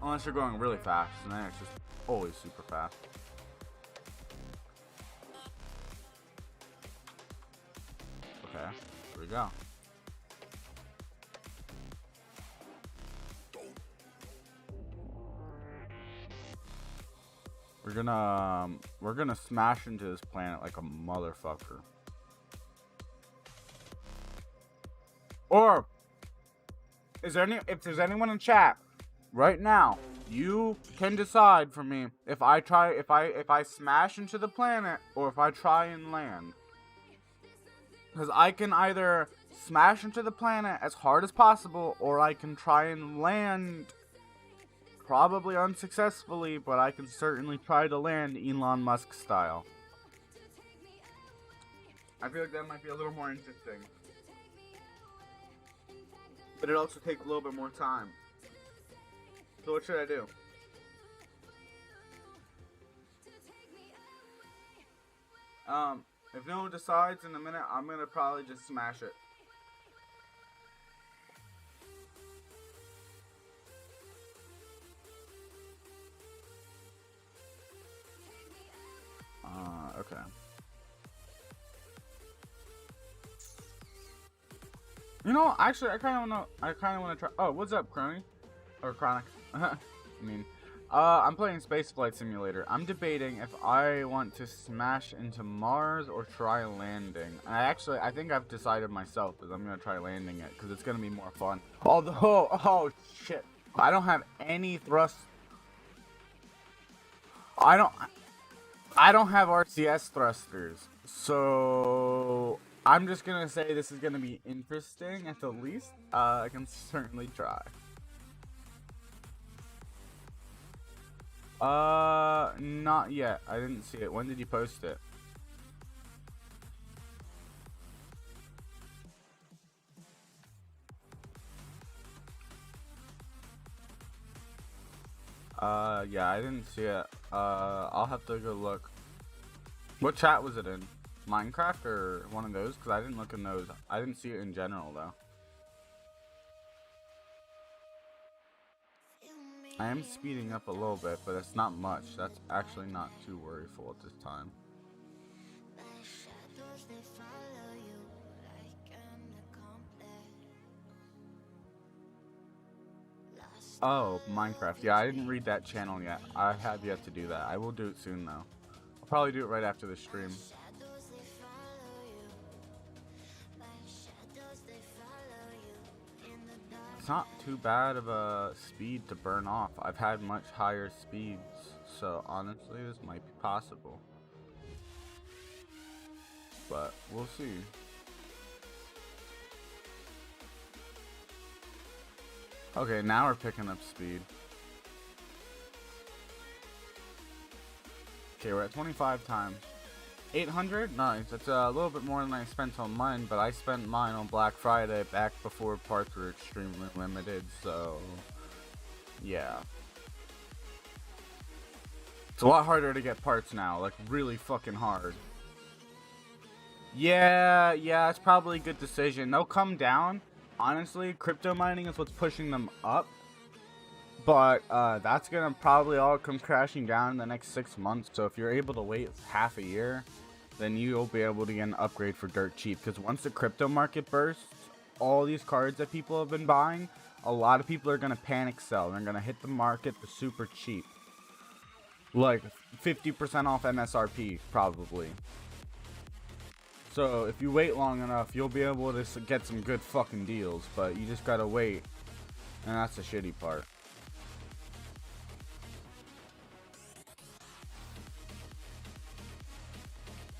Unless you're going really fast, and then it's just always super fast. Okay, here we go. We're gonna smash into this planet like a motherfucker. Or if there's anyone in chat right now, you can decide for me if I smash into the planet or if I try and land. Because I can either smash into the planet as hard as possible, or I can try and land, probably unsuccessfully, but I can certainly try to land Elon Musk style. I feel like that might be a little more interesting. But it also takes a little bit more time. So what should I do? If no one decides in a minute, I'm gonna probably just smash it. Okay. You know, actually, I kind of wanna try. Oh, what's up, Crony? Or Chronic? I mean, I'm playing Spaceflight Simulator. I'm debating if I want to smash into Mars or try landing. I think I've decided myself that I'm gonna try landing it because it's gonna be more fun. Although, oh shit, I don't have any thrust. I don't have RCS thrusters, so I'm just gonna say this is gonna be interesting at the least. I can certainly try. Not yet. I didn't see it. When did you post it? Yeah, I didn't see it. I'll have to go look. What chat was it in? Minecraft or one of those? Because I didn't look in those. I didn't see it in general, though. I am speeding up a little bit, but it's not much. That's actually not too worryful at this time. Oh, Minecraft. Yeah, I didn't read that channel yet. I have yet to do that. I will do it soon, though. I'll probably do it right after the stream. It's not too bad of a speed to burn off. I've had much higher speeds, so honestly, this might be possible. But we'll see. Okay, now we're picking up speed. Okay, we're at 25 times. 800? Nice. That's a little bit more than I spent on mine, but I spent mine on Black Friday back before parts were extremely limited, so yeah. It's a lot harder to get parts now, like really fucking hard. Yeah, it's probably a good decision. They'll come down. Honestly, crypto mining is what's pushing them up. But that's gonna probably all come crashing down in the next 6 months. So if you're able to wait half a year, then you'll be able to get an upgrade for dirt cheap. Because once the crypto market bursts, all these cards that people have been buying, a lot of people are gonna panic sell. They're gonna hit the market for super cheap, like 50% off MSRP probably. So if you wait long enough, you'll be able to get some good fucking deals. But you just gotta wait, and that's the shitty part.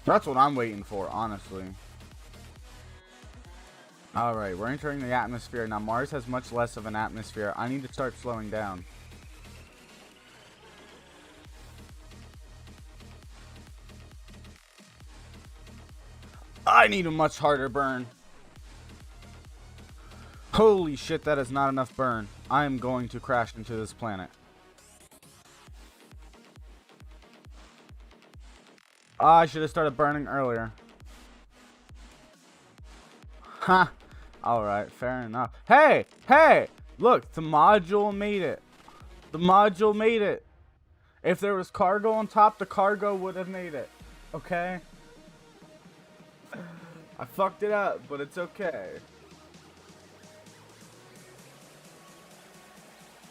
That's what I'm waiting for, honestly. Alright, we're entering the atmosphere. Now, Mars has much less of an atmosphere. I need to start slowing down. I need a much harder burn. Holy shit, that is not enough burn. I am going to crash into this planet. I should have started burning earlier. Ha! Alright, fair enough. Hey! Look, the module made it. The module made it. If there was cargo on top, the cargo would have made it. Okay? I fucked it up, but it's okay.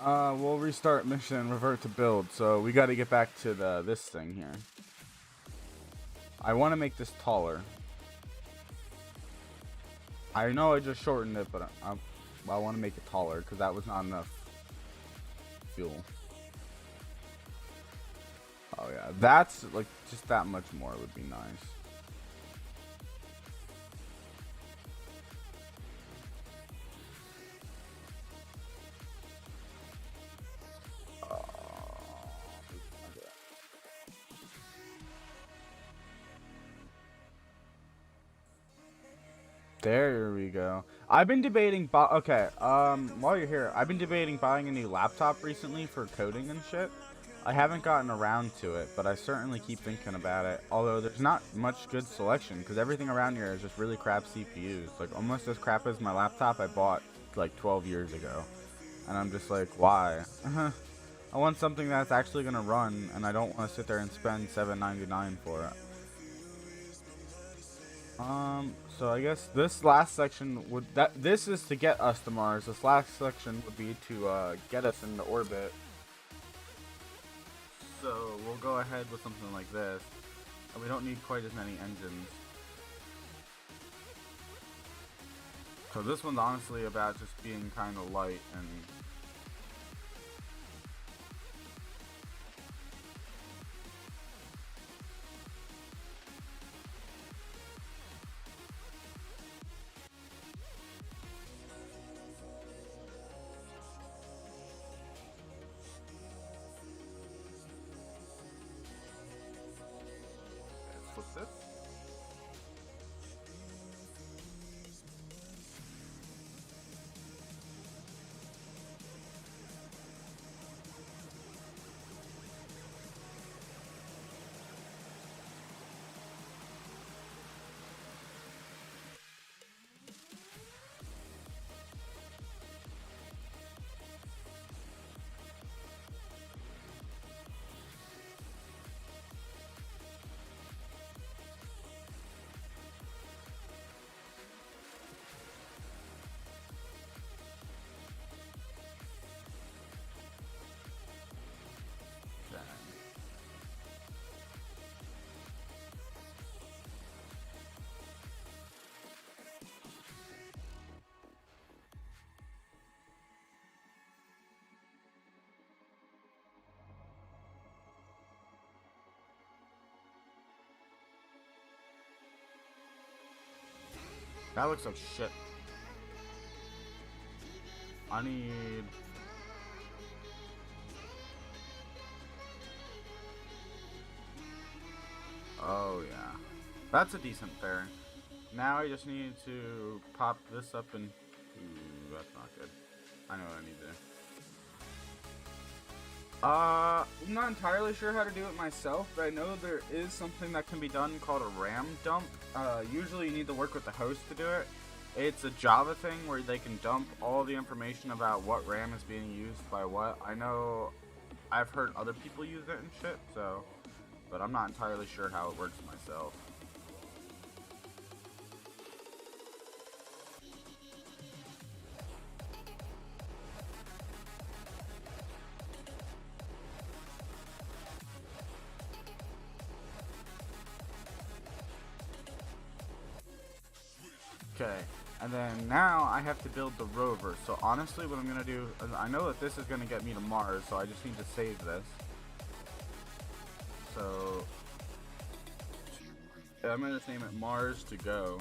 We'll restart mission and revert to build. So we got to get back to this thing here. I want to make this taller. I know I just shortened it, but I want to make it taller because that was not enough fuel. Oh yeah, that's like just that much more would be nice. There we go. I've been debating okay, while you're here, I've been debating buying a new laptop recently for coding and shit. I haven't gotten around to it, but I certainly keep thinking about it. Although there's not much good selection, because everything around here is just really crap CPUs. Like, almost as crap as my laptop I bought, like, 12 years ago. And I'm just like, why? I want something that's actually going to run, and I don't want to sit there and spend $7.99 for it. So I guess this last section this is to get us to Mars. This last section would be to get us into orbit. So we'll go ahead with something like this, and we don't need quite as many engines. So this one's honestly about just being kind of light and flip this. That looks like shit. I need... Oh yeah. That's a decent fare. Now I just need to pop this up and... Ooh, that's not good. I know what I need to do. I'm not entirely sure how to do it myself, but I know there is something that can be done called a RAM dump. Usually you need to work with the host to do it. It's a Java thing where they can dump all the information about what RAM is being used by what. I know I've heard other people use it and shit, so, but I'm not entirely sure how it works myself. Okay, and then now I have to build the rover. So honestly, what I'm gonna do is, I know that this is gonna get me to Mars, so I just need to save this. So I'm gonna just name it Mars to go.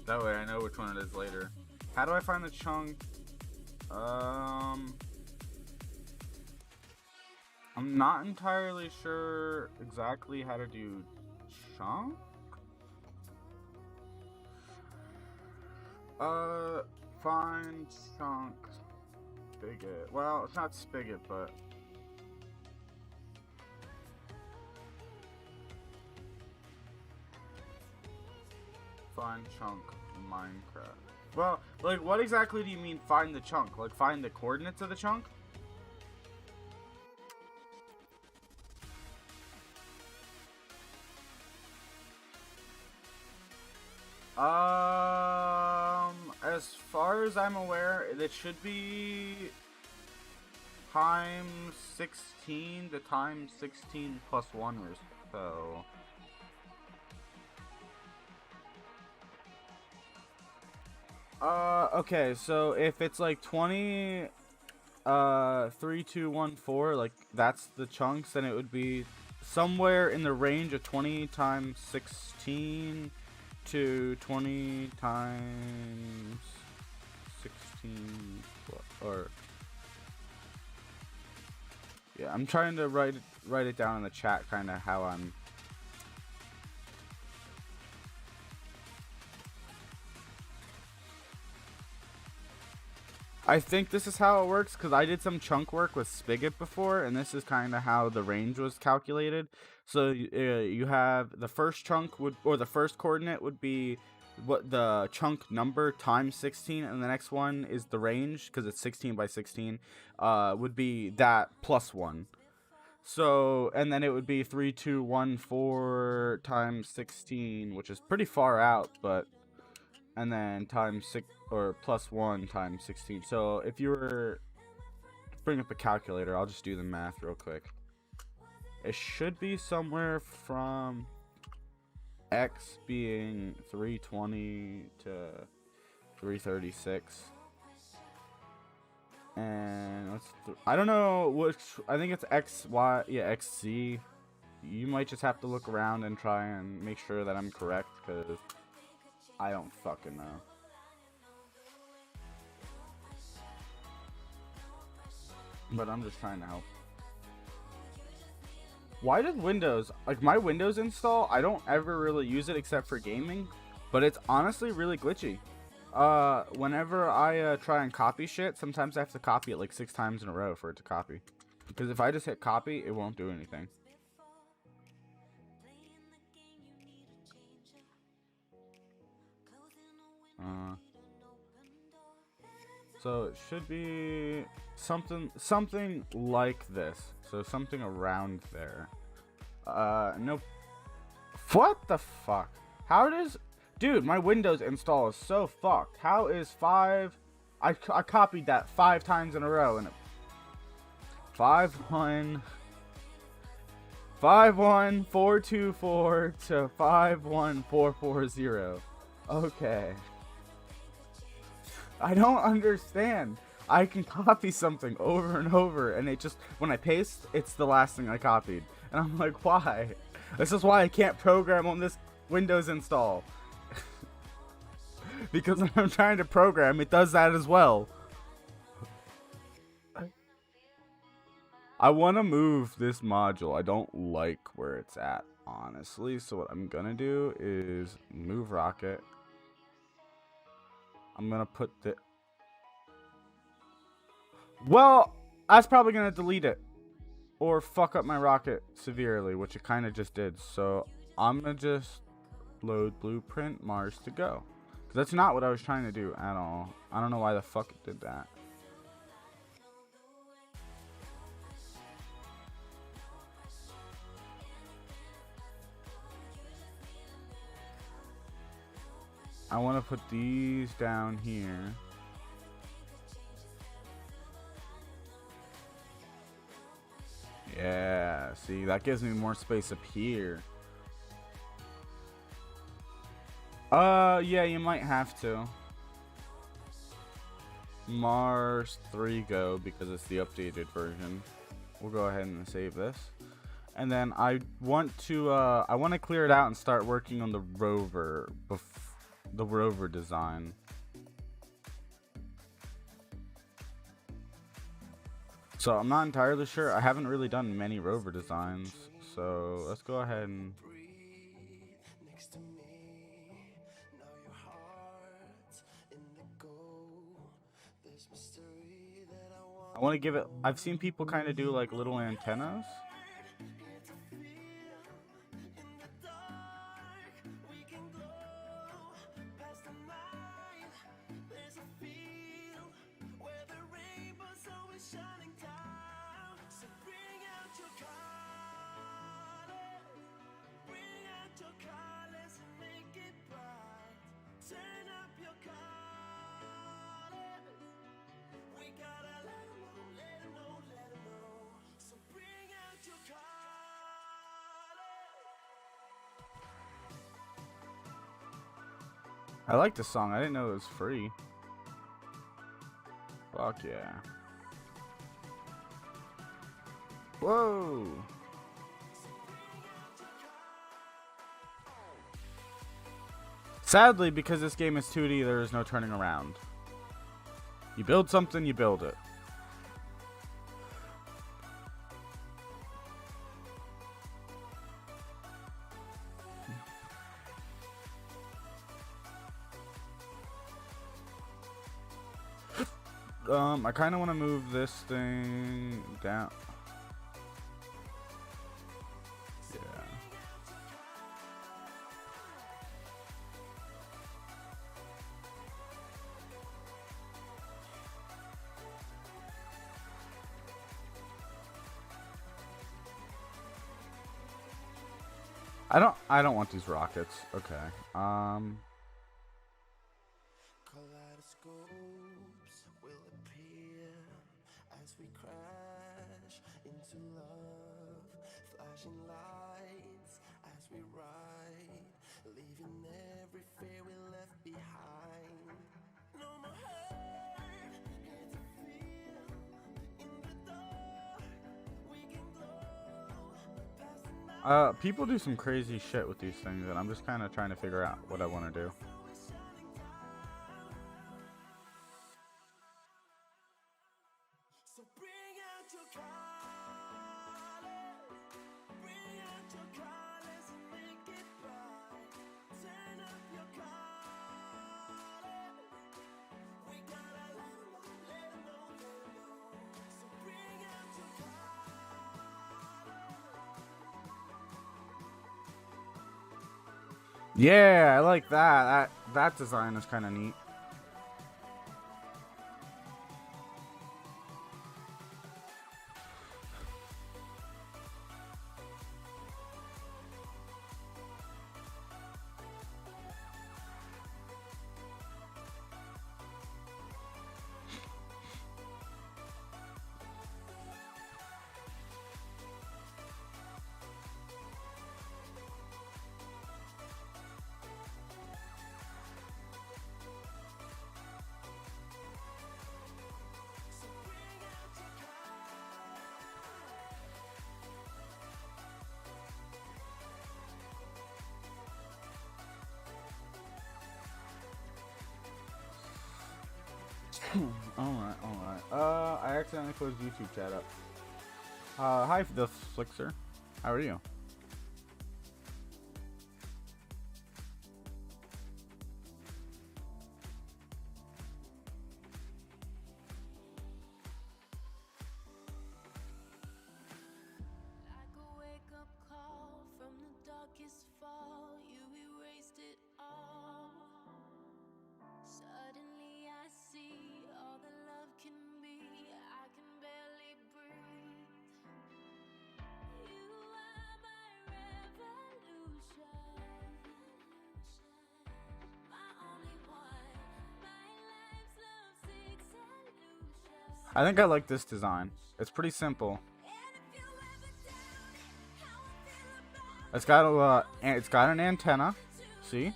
That way I know which one it is later. How do I find the chunk? I'm not entirely sure exactly how to do chunk. Find chunk spigot. Well, it's not spigot, but find chunk Minecraft. Well, like, what exactly do you mean find the chunk? Like, find the coordinates of the chunk? As far as I'm aware, it should be times 16 to times 16 plus 1 or so. Okay, so if it's like 20, 3, 2, 1, 4, like that's the chunks, then it would be somewhere in the range of 20 times 16 to 20 times 16, or yeah, I'm trying to write it down in the chat, kind of how I'm. I think this is how it works because I did some chunk work with Spigot before, and this is kind of how the range was calculated. So you have the first chunk or the first coordinate would be what the chunk number times 16, and the next one is the range because it's 16 by 16. Would be that plus 1. So, and then it would be 3, 2, 1, 4 times 16, which is pretty far out, but and then times 6 or plus 1 times 16. So if you were to bring up a calculator, I'll just do the math real quick. It should be somewhere from x being 320 to 336. And I don't know which, I think it's XY, yeah, XZ. You might just have to look around and try and make sure that I'm correct, because I don't fucking know. But I'm just trying to help. Why does Windows, like my Windows install, I don't ever really use it except for gaming, but it's honestly really glitchy. Whenever I try and copy shit, sometimes I have to copy it like 6 times in a row for it to copy. Because if I just hit copy, it won't do anything. So it should be something like this. So something around there. Nope. What the fuck? How does... Dude, my Windows install is so fucked. How is 5... I copied that 5 times in a row and it... 51424 to 51440. Okay. I don't understand. I can copy something over and over, and it just, when I paste, it's the last thing I copied. And I'm like, why? This is why I can't program on this Windows install. Because when I'm trying to program, it does that as well. I want to move this module. I don't like where it's at, honestly. So what I'm going to do is move rocket. I'm going to put the... Well, that's probably going to delete it. Or fuck up my rocket severely, which it kind of just did. So I'm going to just load blueprint Mars to go. Because that's not what I was trying to do at all. I don't know why the fuck it did that. I want to put these down here. Yeah, see, that gives me more space up here. Yeah, you might have to. Mars 3 go, because it's the updated version. We'll go ahead and save this. And then I want to clear it out and start working on the rover design. So I'm not entirely sure. I haven't really done many rover designs. So let's go ahead and... I want to give it... I've seen people kind of do like little antennas. I like this song. I didn't know it was free. Fuck yeah. Whoa. Sadly, because this game is 2D, there is no turning around. You build something, you build it. I kind of want to move this thing down. Yeah. I don't want these rockets. Okay. Kaleidoscopes will appear as we crash into love, flashing lights as we ride, leaving every fear we left behind. No more hurt, here to feel in the dark. We can glow past the night. People do some crazy shit with these things, and I'm just kind of trying to figure out what I want to do. So bring out your colors, bring out your colors and make it bright. Turn up your colors. We gotta let 'em know, let 'em know, let 'em know. So bring out your colors. Yeah, I like that. That design is kind of neat. Alright. I accidentally closed YouTube chat up. Hi, the Flixer. How are you? Like a wake-up call from the darkest fall, you erased it all. Suddenly I see all that love can be. I can barely breathe. You are my revolution, my only one, my life's lovesick solution. I think I like this design. It's pretty simple. It's got an antenna. See?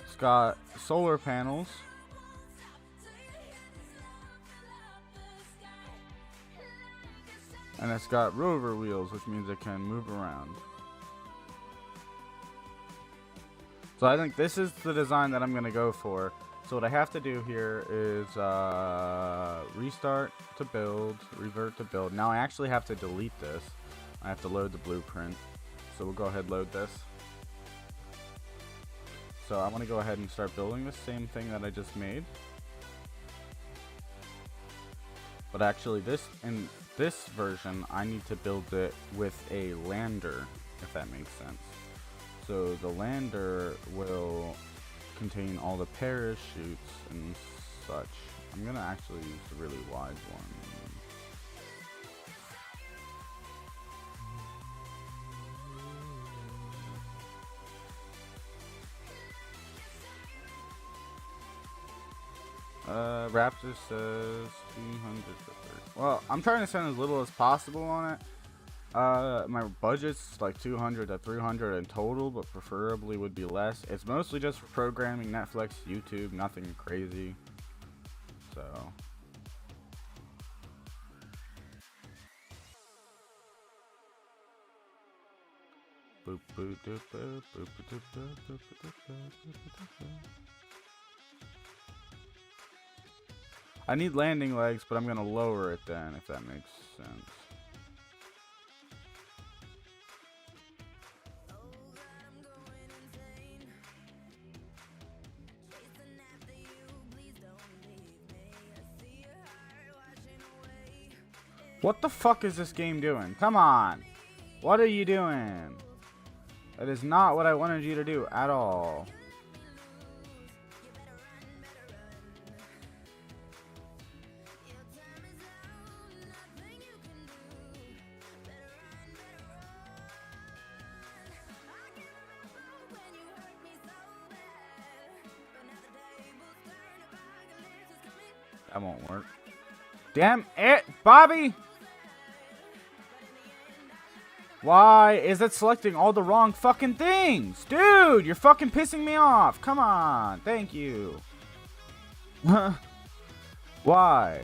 It's got solar panels. And it's got rover wheels, which means it can move around. So I think this is the design that I'm going to go for. So what I have to do here is restart to build, revert to build. Now I actually have to delete this. I have to load the blueprint. So we'll go ahead and load this. So I want to go ahead and start building the same thing that I just made. But actually in this version, I need to build it with a lander, if that makes sense. So the lander will contain all the parachutes and such. I'm gonna actually use the really wide one. Raptor says 200. Well, I'm trying to send as little as possible on it. My budget's like 200 to 300 in total, but preferably would be less. It's mostly just for programming, Netflix, YouTube, nothing crazy. So. Boop, boop, doop, boop, boop, doop, boop, boop, boop, boop. I need landing legs, but I'm gonna lower it then, if that makes sense. What the fuck is this game doing? Come on. What are you doing? That is not what I wanted you to do at all. That won't work. Damn it, Bobby! Why is it selecting all the wrong fucking things? Dude, you're fucking pissing me off. Come on. Thank you. Why?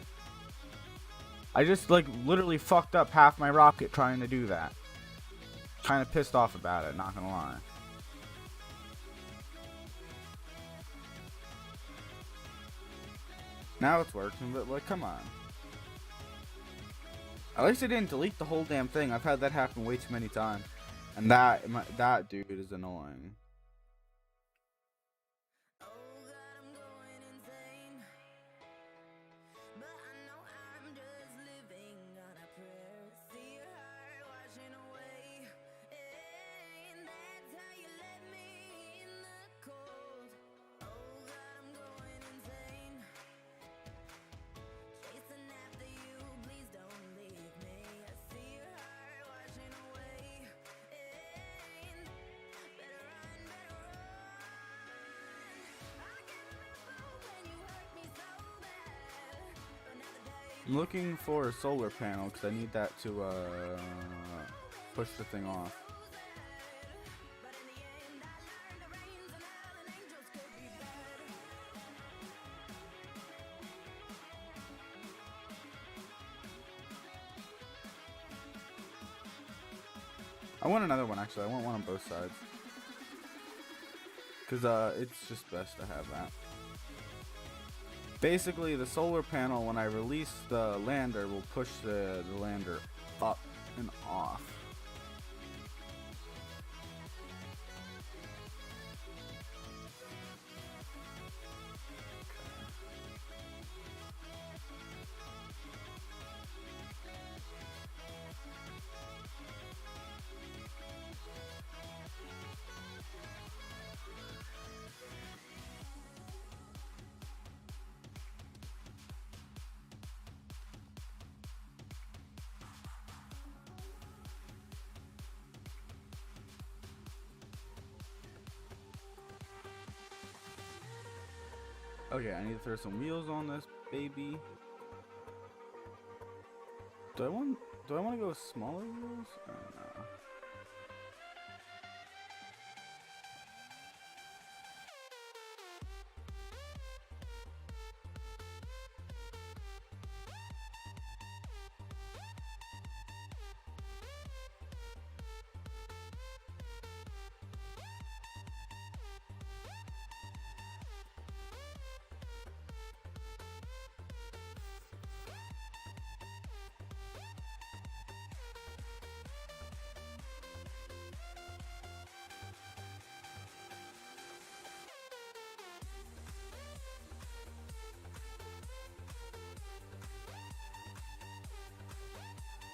I just, like, literally fucked up half my rocket trying to do that. Kind of pissed off about it, not gonna lie. Now it's working, but, like, come on. At least I didn't delete the whole damn thing. I've had that happen way too many times. And that dude is annoying. I'm looking for a solar panel because I need that to push the thing off. I want another one actually. I want one on both sides. Because it's just best to have that. Basically, the solar panel, when I release the lander, will push the lander up and off. Okay, I need to throw some wheels on this baby. Do I want to go with smaller wheels? I don't know.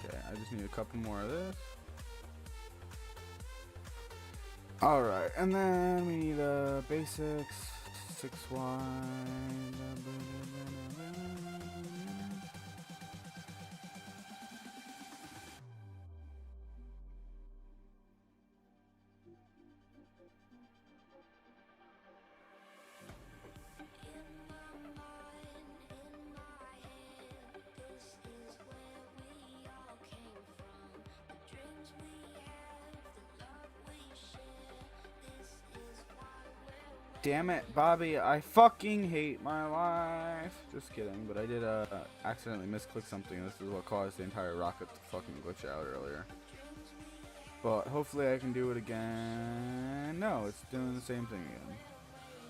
Okay, I just need a couple more of this. Alright, and then we need basics, 6 wide. Damn it, Bobby, I fucking hate my life. Just kidding, but I did accidentally misclick something. This is what caused the entire rocket to fucking glitch out earlier. But hopefully I can do it again. No, it's doing the same thing again.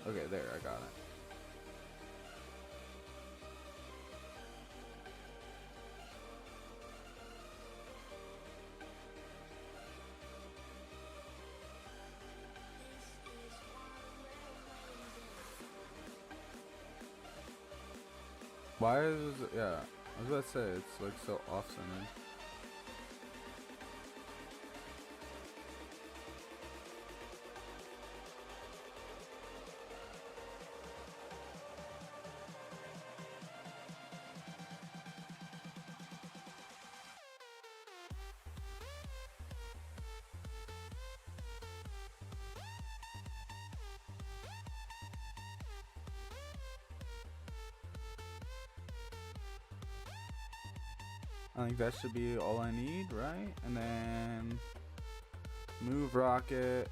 Okay, there, I got it. Why is it, yeah. I was about to say, it's like so off-center. I think that should be all I need, right? And then move rocket.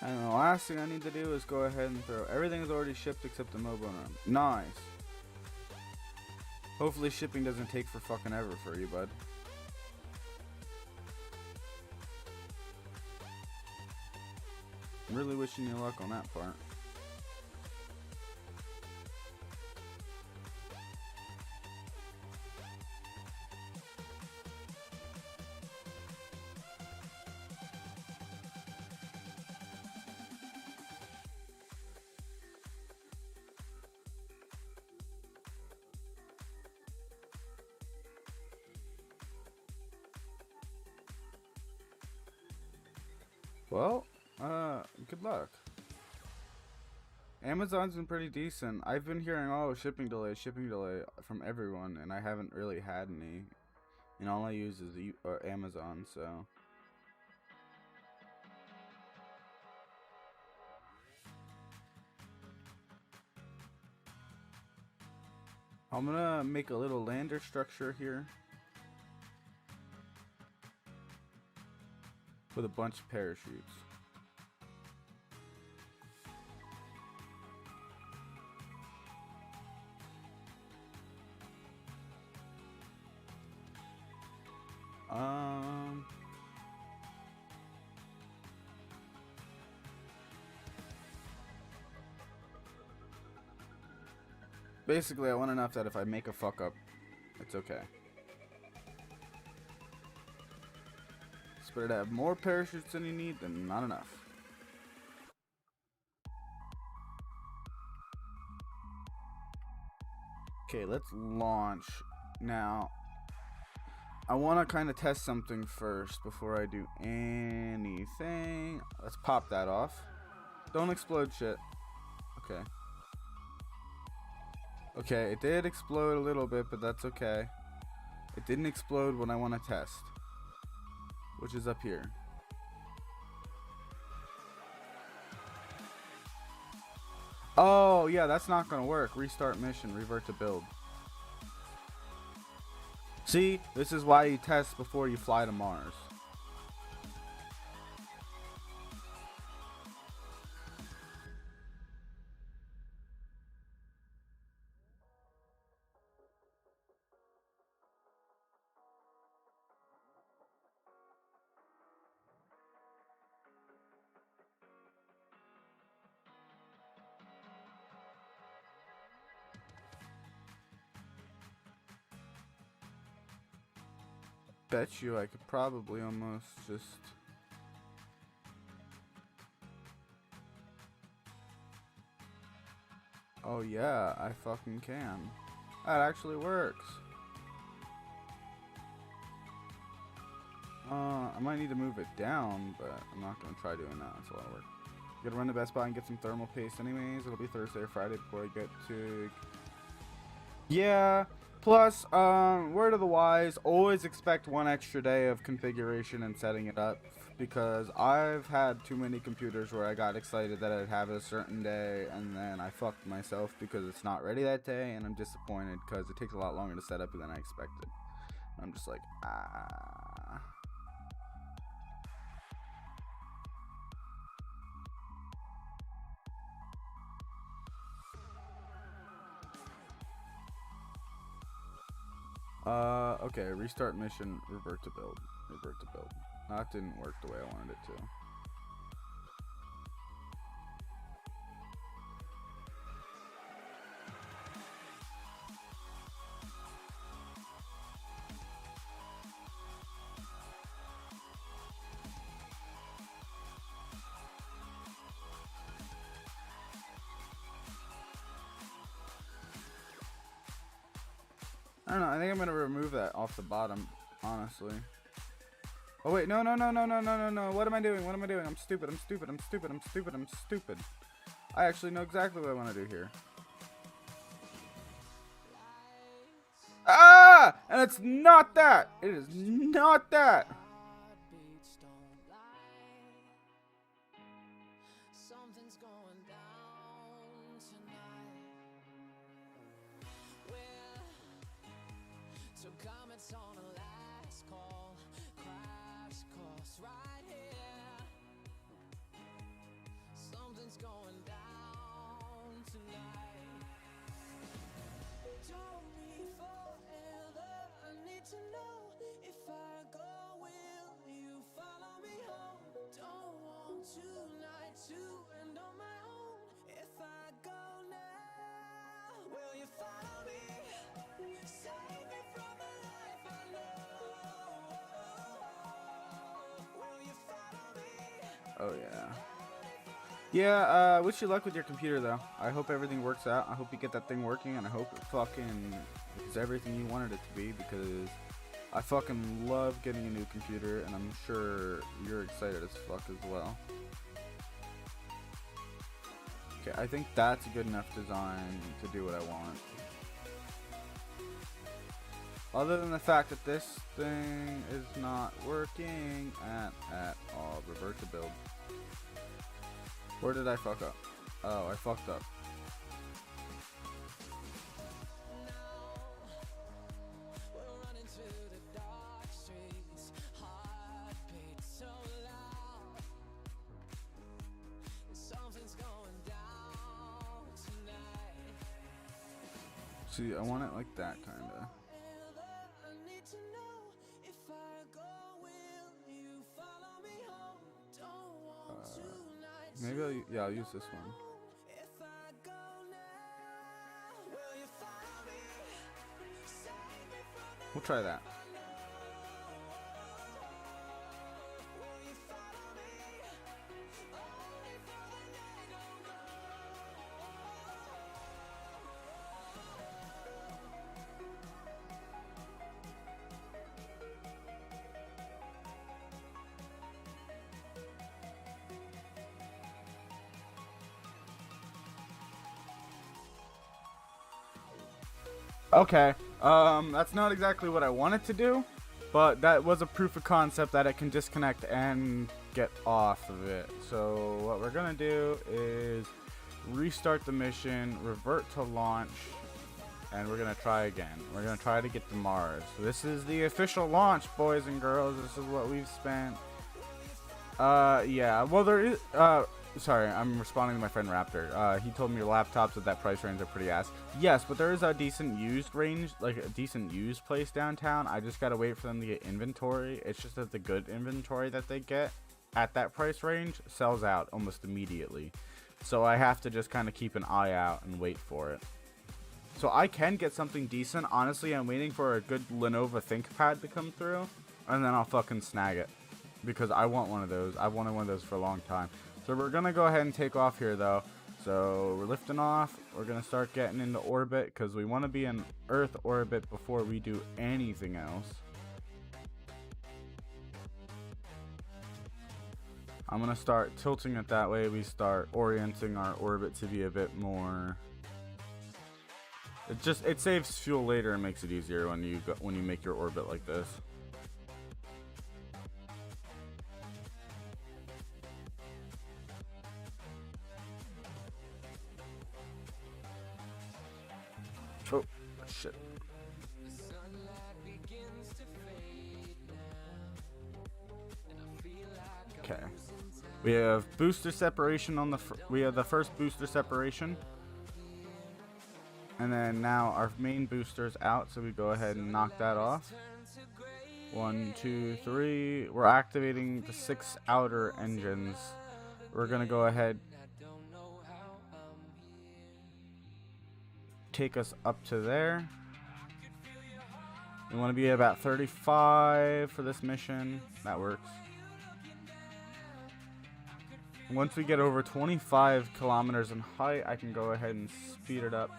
And the last thing I need to do is go ahead and throw. Everything is already shipped except the mobile arm. Nice. Hopefully shipping doesn't take for fucking ever for you, bud. I'm really wishing you luck on that part. Well, good luck. Amazon's been pretty decent. I've been hearing, oh, shipping delay from everyone, and I haven't really had any. And all I use is Amazon, so. I'm gonna make a little lander structure here with a bunch of parachutes. Basically, I want enough that if I make a fuck up, it's okay. It's better to have more parachutes than you need than not enough. Okay, let's launch. Now, I want to kind of test something first before I do anything. Let's pop that off. Don't explode shit. Okay. Okay, it did explode a little bit, but that's okay. It didn't explode when I want to test, which is up here. Oh, yeah, that's not going to work. Restart mission, revert to build. See, this is why you test before you fly to Mars. Bet you I could probably almost just... Oh yeah, I fucking can. That actually works. I might need to move it down, but I'm not gonna try doing that. That's a lot of work. Gotta run to Best Buy and get some thermal paste anyways. It'll be Thursday or Friday before I get to... Yeah. Plus, word of the wise, always expect one extra day of configuration and setting it up, because I've had too many computers where I got excited that I'd have it a certain day, and then I fucked myself because it's not ready that day, and I'm disappointed because it takes a lot longer to set up than I expected. I'm just like, ah. Okay, restart mission, revert to build. Revert to build. That didn't work the way I wanted it to. I don't know. I think I'm gonna remove that off the bottom, honestly. Oh wait, no, no, no, no, no, no, no, no. What am I doing? What am I doing? I'm stupid. I'm stupid. I'm stupid. I'm stupid. I'm stupid. I actually know exactly what I want to do here. Ah! And it's not that. It is not that. Heartbeats don't lie. Something's going down tonight. We're two comets on a last call. Crash course right here. Something's going down tonight. Told me forever. I need to know if I go, will you follow me home? Don't want tonight to end on my own. If I go now, will you follow me? Save me from the life I know. Will you follow me? Oh yeah. Yeah, wish you luck with your computer though. I hope everything works out. I hope you get that thing working, and I hope it fucking is everything you wanted it to be, because I fucking love getting a new computer, and I'm sure you're excited as fuck as well. Okay, I think that's a good enough design to do what I want. Other than the fact that this thing is not working at all. Revert to build. Where did I fuck up? Oh, I fucked up. We're running through the dark streets. Heartbeat so loud. Something's going down tonight. See, I want it like that, kinda. I need to know if I go, will you follow me home? Don't want tonight. Maybe I'll use this one. If I go now, will you follow me? Save me from the We'll try that. will you follow me? Only for the night, oh Okay, that's not exactly what I wanted to do, but that was a proof of concept that it can disconnect and get off of it. So what we're gonna do is restart the mission, revert to launch, and we're gonna try again. We're gonna try to get to Mars. So this is the official launch, boys and girls. This is what we've spent. Yeah, well there is, sorry, I'm responding to my friend Raptor. He told me your laptops at that price range are pretty ass. Yes, but there is a decent used range, like a decent used place downtown. I just gotta wait for them to get inventory. It's just that the good inventory that they get at that price range sells out almost immediately. So I have to just kind of keep an eye out and wait for it. So I can get something decent. Honestly, I'm waiting for a good Lenovo ThinkPad to come through, and then I'll fucking snag it, because I want one of those. I've wanted one of those for a long time. So we're gonna go ahead and take off here though. So we're lifting off. We're gonna start getting into orbit, because we want to be in Earth orbit before we do anything else. I'm gonna start tilting it that way. We start orienting our orbit to be a bit more. It saves fuel later and makes it easier when you make your orbit like this. Oh, shit. Okay. We have booster separation on the we have the first booster separation. And then now our main booster's out, so we go ahead and knock that off. 1, 2, 3. We're activating the 6 outer engines. We're gonna go ahead, take us up to there. We want to be at about 35 for this mission. That works. Once we get over 25 kilometers in height, I can go ahead and speed it up.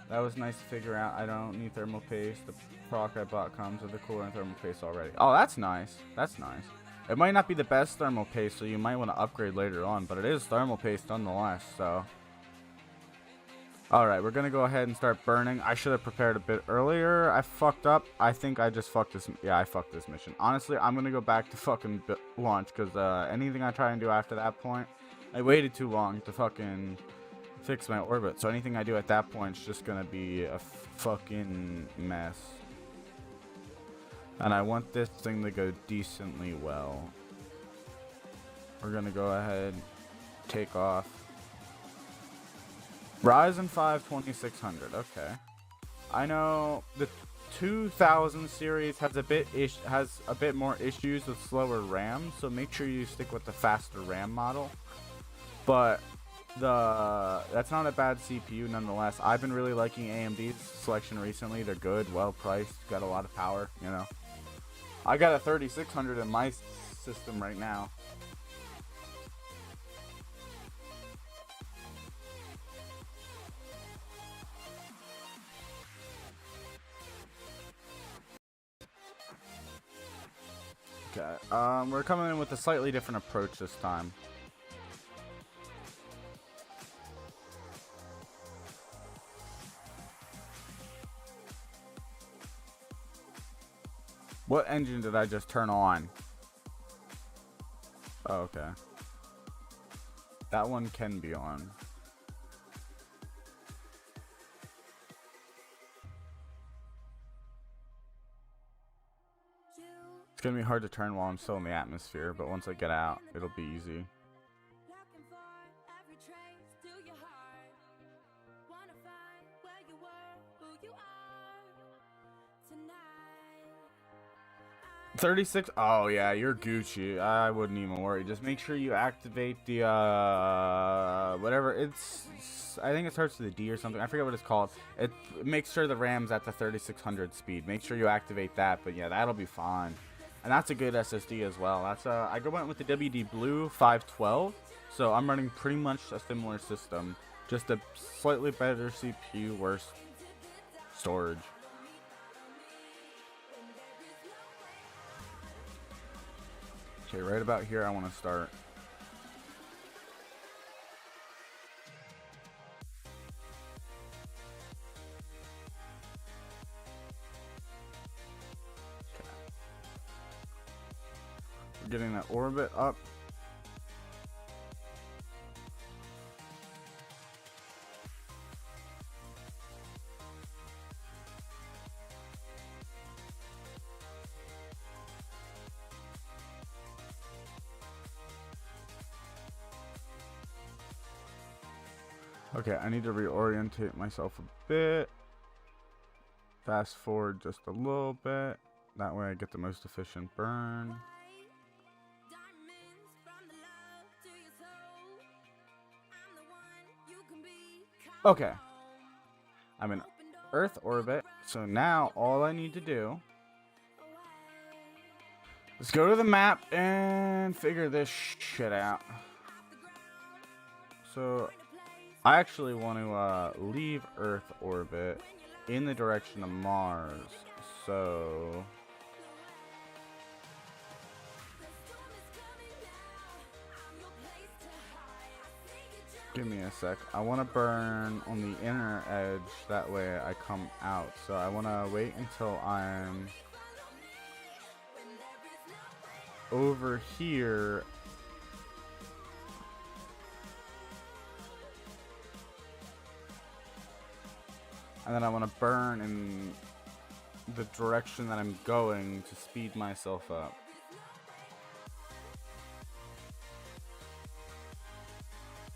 That was nice to figure out. I don't need thermal paste. The proc I bought comes with the cooler and thermal paste already. Oh, that's nice. That's nice. It might not be the best thermal paste, so you might want to upgrade later on, but it is thermal paste nonetheless, so. Alright, we're going to go ahead and start burning. I should have prepared a bit earlier. I fucked up. I think I just fucked this. Yeah, I fucked this mission. Honestly, I'm going to go back to fucking launch, because anything I try and do after that point, I waited too long to fucking fix my orbit. So anything I do at that point is just going to be a fucking mess. And I want this thing to go decently well. We're going to go ahead, take off. Ryzen 5 2600, okay. I know the 2000 series has a bit more issues with slower RAM, so make sure you stick with the faster RAM model. But that's not a bad CPU nonetheless. I've been really liking AMD's selection recently. They're good, well priced, got a lot of power, you know. I got a 3600 in my system right now. Okay, we're coming in with a slightly different approach this time. What engine did I just turn on? Oh, okay. That one can be on. It's gonna be hard to turn while I'm still in the atmosphere, but once I get out, it'll be easy. $36. Oh yeah, you're Gucci. I wouldn't even worry. Just make sure you activate the whatever it's. I think it starts with a D or something. I forget what it's called. It makes sure the RAM's at the 3600 speed. Make sure you activate that. But yeah, that'll be fine. And that's a good SSD as well. That's I went with the WD Blue 512. So I'm running pretty much a similar system, just a slightly better CPU, worse storage. Okay, right about here I want to start. Okay. We're getting that orbit up. Okay, I need to reorientate myself a bit. Fast forward just a little bit. That way I get the most efficient burn. Okay. I'm in Earth orbit. So now all I need to do is go to the map and figure this shit out. So I actually want to leave Earth orbit in the direction of Mars. So give me a sec. I want to burn on the inner edge. That way I come out. So I want to wait until I'm over here. And then I want to burn in the direction that I'm going to speed myself up.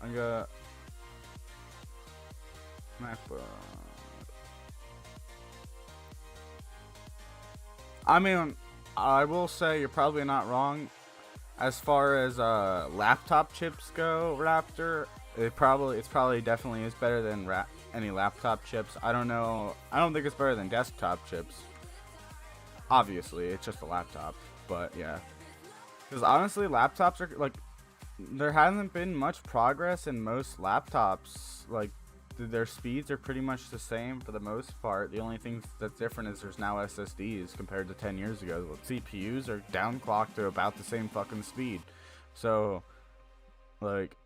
I'm gonna map. I mean, I will say you're probably not wrong. As far as laptop chips go, Raptor, it's probably definitely is better than any laptop chips. I don't know. I don't think it's better than desktop chips. Obviously, it's just a laptop. But yeah, because honestly, laptops are like, there hasn't been much progress in most laptops. Like, their speeds are pretty much the same for the most part. The only thing that's different is there's now SSDs compared to 10 years ago. CPUs are downclocked to about the same fucking speed. So, like,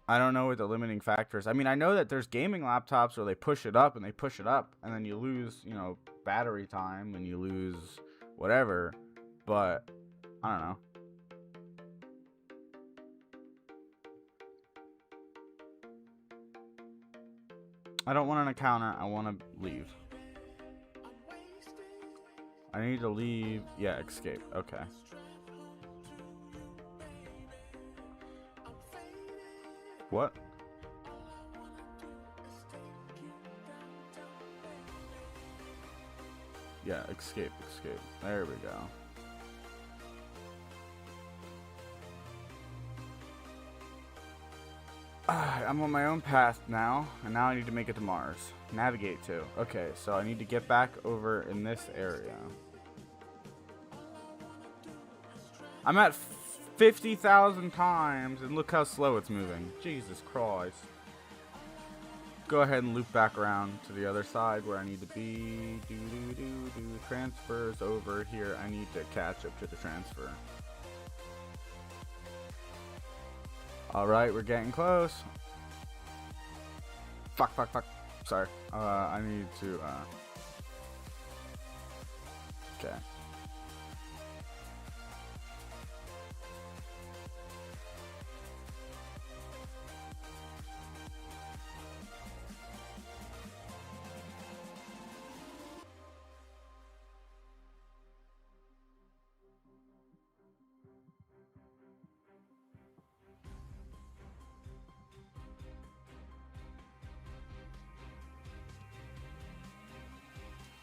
I don't know what the limiting factor is. I mean, I know that there's gaming laptops where they push it up, and then you lose, you know, battery time, and you lose whatever. But, I don't know. I don't want an encounter. I want to leave. I need to leave. Yeah, escape. Okay. What? Yeah, escape. There we go. I'm on my own path now, and now I need to make it to Mars. Navigate to. Okay, so I need to get back over in this area. I'm at 50,000 times, and look how slow it's moving. Jesus Christ. Go ahead and loop back around to the other side where I need to be. Transfers over here. I need to catch up to the transfer. Alright, we're getting close. Fuck. Sorry. I need to, okay.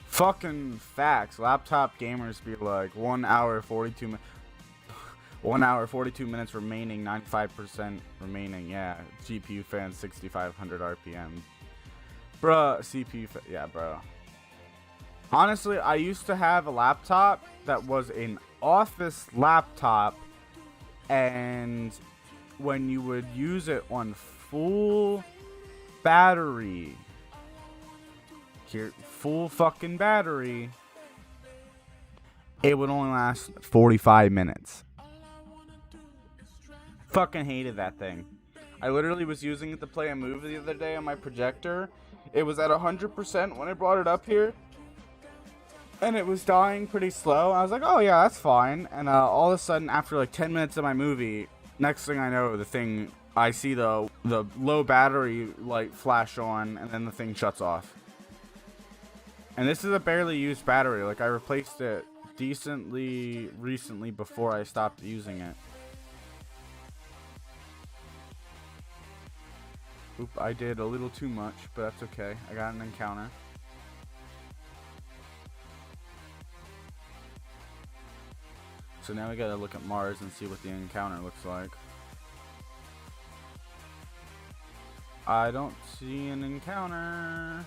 Fucking facts. Laptop gamers be like 1 hour 42 minutes. 1 hour 42 minutes remaining, 95% remaining. Yeah, GPU fan 6500 RPM. Bruh, CPU yeah, bro. Honestly, I used to have a laptop that was an office laptop, and when you would use it on full battery, full fucking battery, it would only last 45 minutes. Fucking hated that thing. I literally was using it to play a movie the other day on my projector. It was at 100% when I brought it up here, and it was dying pretty slow. I was like, oh yeah, that's fine. And all of a sudden, after like 10 minutes of my movie, next thing I know, I see the low battery light flash on, and then the thing shuts off. And this is a barely used battery. Like, I replaced it decently recently before I stopped using it. Oop, I did a little too much, but that's okay. I got an encounter. So now we gotta look at Mars and see what the encounter looks like. I don't see an encounter.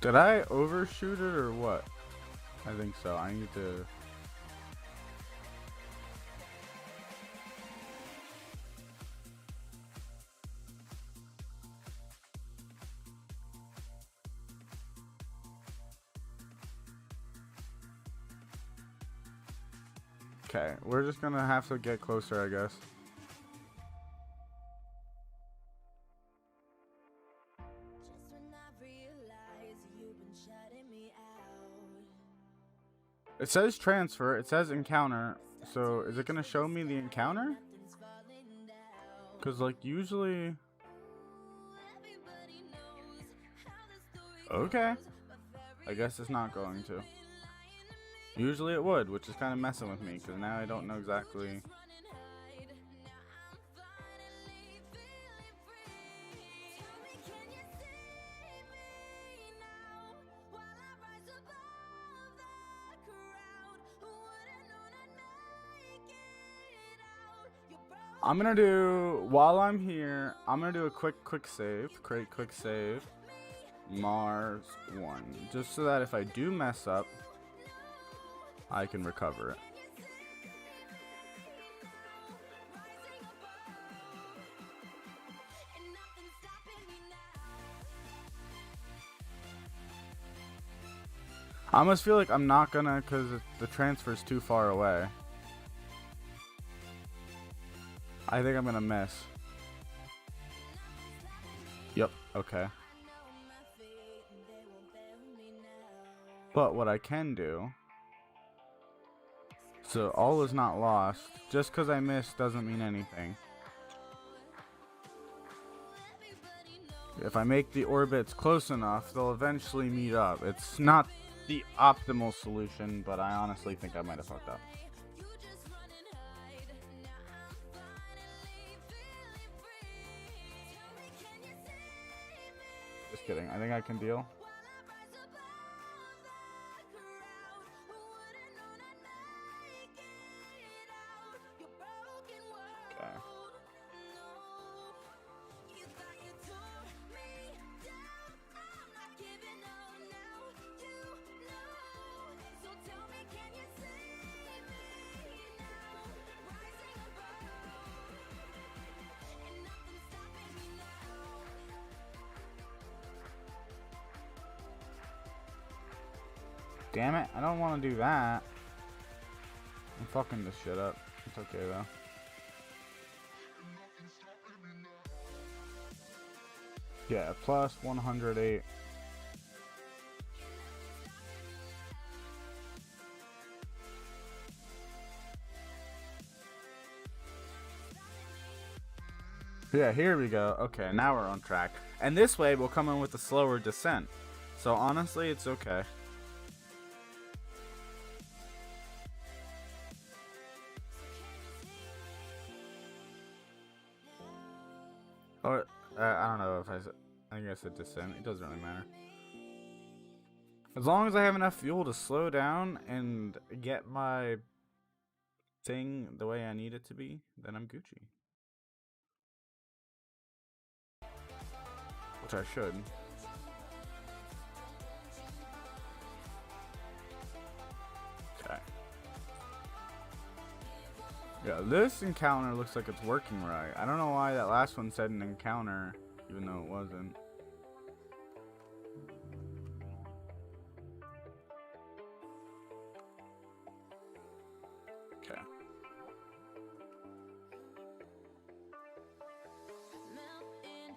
Did I overshoot it or what? I think so. I need to... Okay, we're just gonna have to get closer, I guess. It says transfer, it says encounter, so is it gonna show me the encounter? Cause like usually... Okay. I guess it's not going to. Usually it would, which is kind of messing with me, because now I don't know exactly. I'm gonna do, while I'm here, I'm gonna do a quick save, create quick save, Mars 1. Just so that if I do mess up, I can recover it. I almost feel like I'm not gonna, because the transfer's too far away. I think I'm gonna miss. Yep, okay. But what I can do, so all is not lost. Just because I missed doesn't mean anything. If I make the orbits close enough, they'll eventually meet up. It's not the optimal solution, but I honestly think I might have fucked up. Just kidding. I think I can deal. Okay. Damn it, I don't want to do that. I'm fucking this shit up. It's okay though. Yeah, plus 108. Yeah, here we go. Okay, now we're on track. And this way we'll come in with a slower descent. So honestly, it's okay. Or, I don't know if I think I said descent. It doesn't really matter. As long as I have enough fuel to slow down and get my thing the way I need it to be, then I'm Gucci. Which I should. Okay. Yeah, this encounter looks like it's working right. I don't know why that last one said an encounter, even though it wasn't. Okay.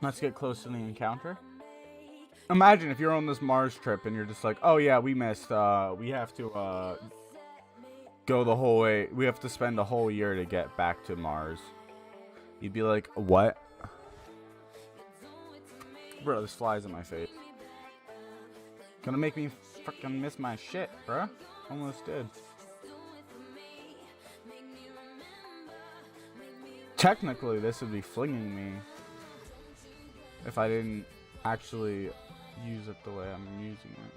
Let's get close to the encounter. Imagine if you're on this Mars trip and you're just like, oh yeah, we missed, we have to, go the whole way. We have to spend a whole year to get back to Mars. You'd be like, what? Bro, this flies in my face. Gonna make me fucking miss my shit, bro. Almost did. Technically, this would be flinging me if I didn't actually use it the way I'm using it.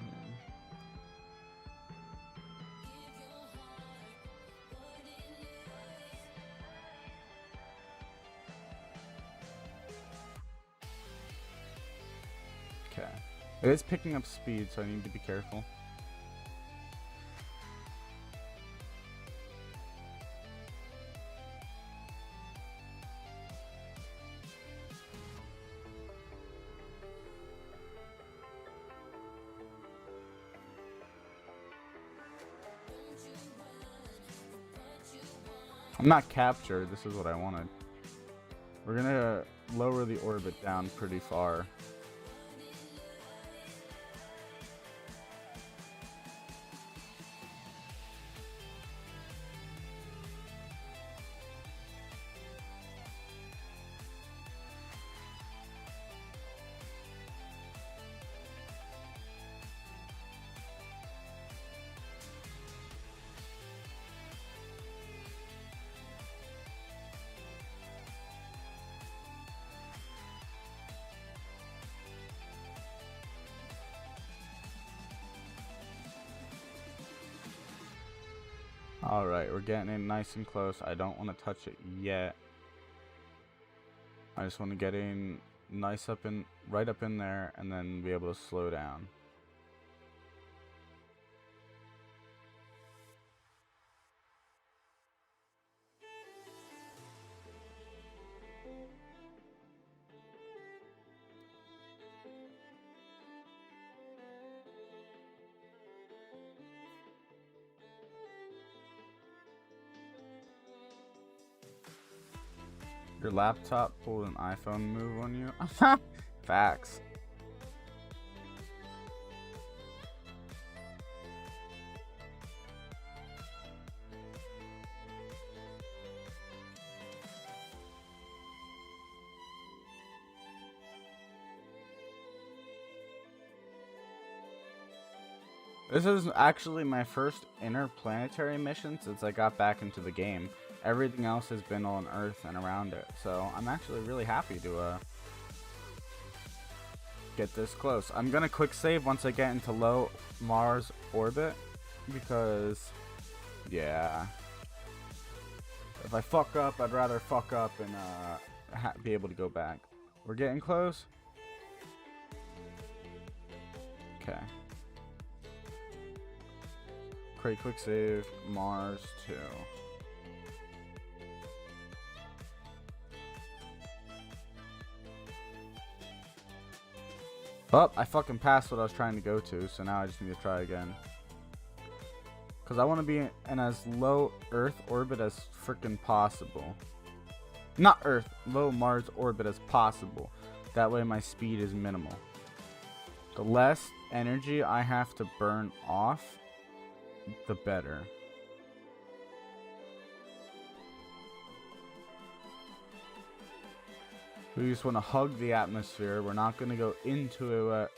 Okay. It is picking up speed, so I need to be careful. I'm not captured. This is what I wanted. We're gonna lower the orbit down pretty far. Alright, we're getting in nice and close. I don't want to touch it yet. I just want to get in nice right up in there, and then be able to slow down. Your laptop pulled an iPhone move on you? Facts. This is actually my first interplanetary mission since I got back into the game. Everything else has been on Earth and around it, so I'm actually really happy to get this close. I'm gonna quick save once I get into low Mars orbit, because yeah, if I fuck up, I'd rather fuck up and be able to go back. We're getting close. Okay. Create quick save, Mars 2. Oh, I fucking passed what I was trying to go to, so now I just need to try again. Because I want to be in as low Earth orbit as freaking possible. Not Earth, low Mars orbit as possible. That way my speed is minimal. The less energy I have to burn off, the better. We just want to hug the atmosphere. We're not going to go into it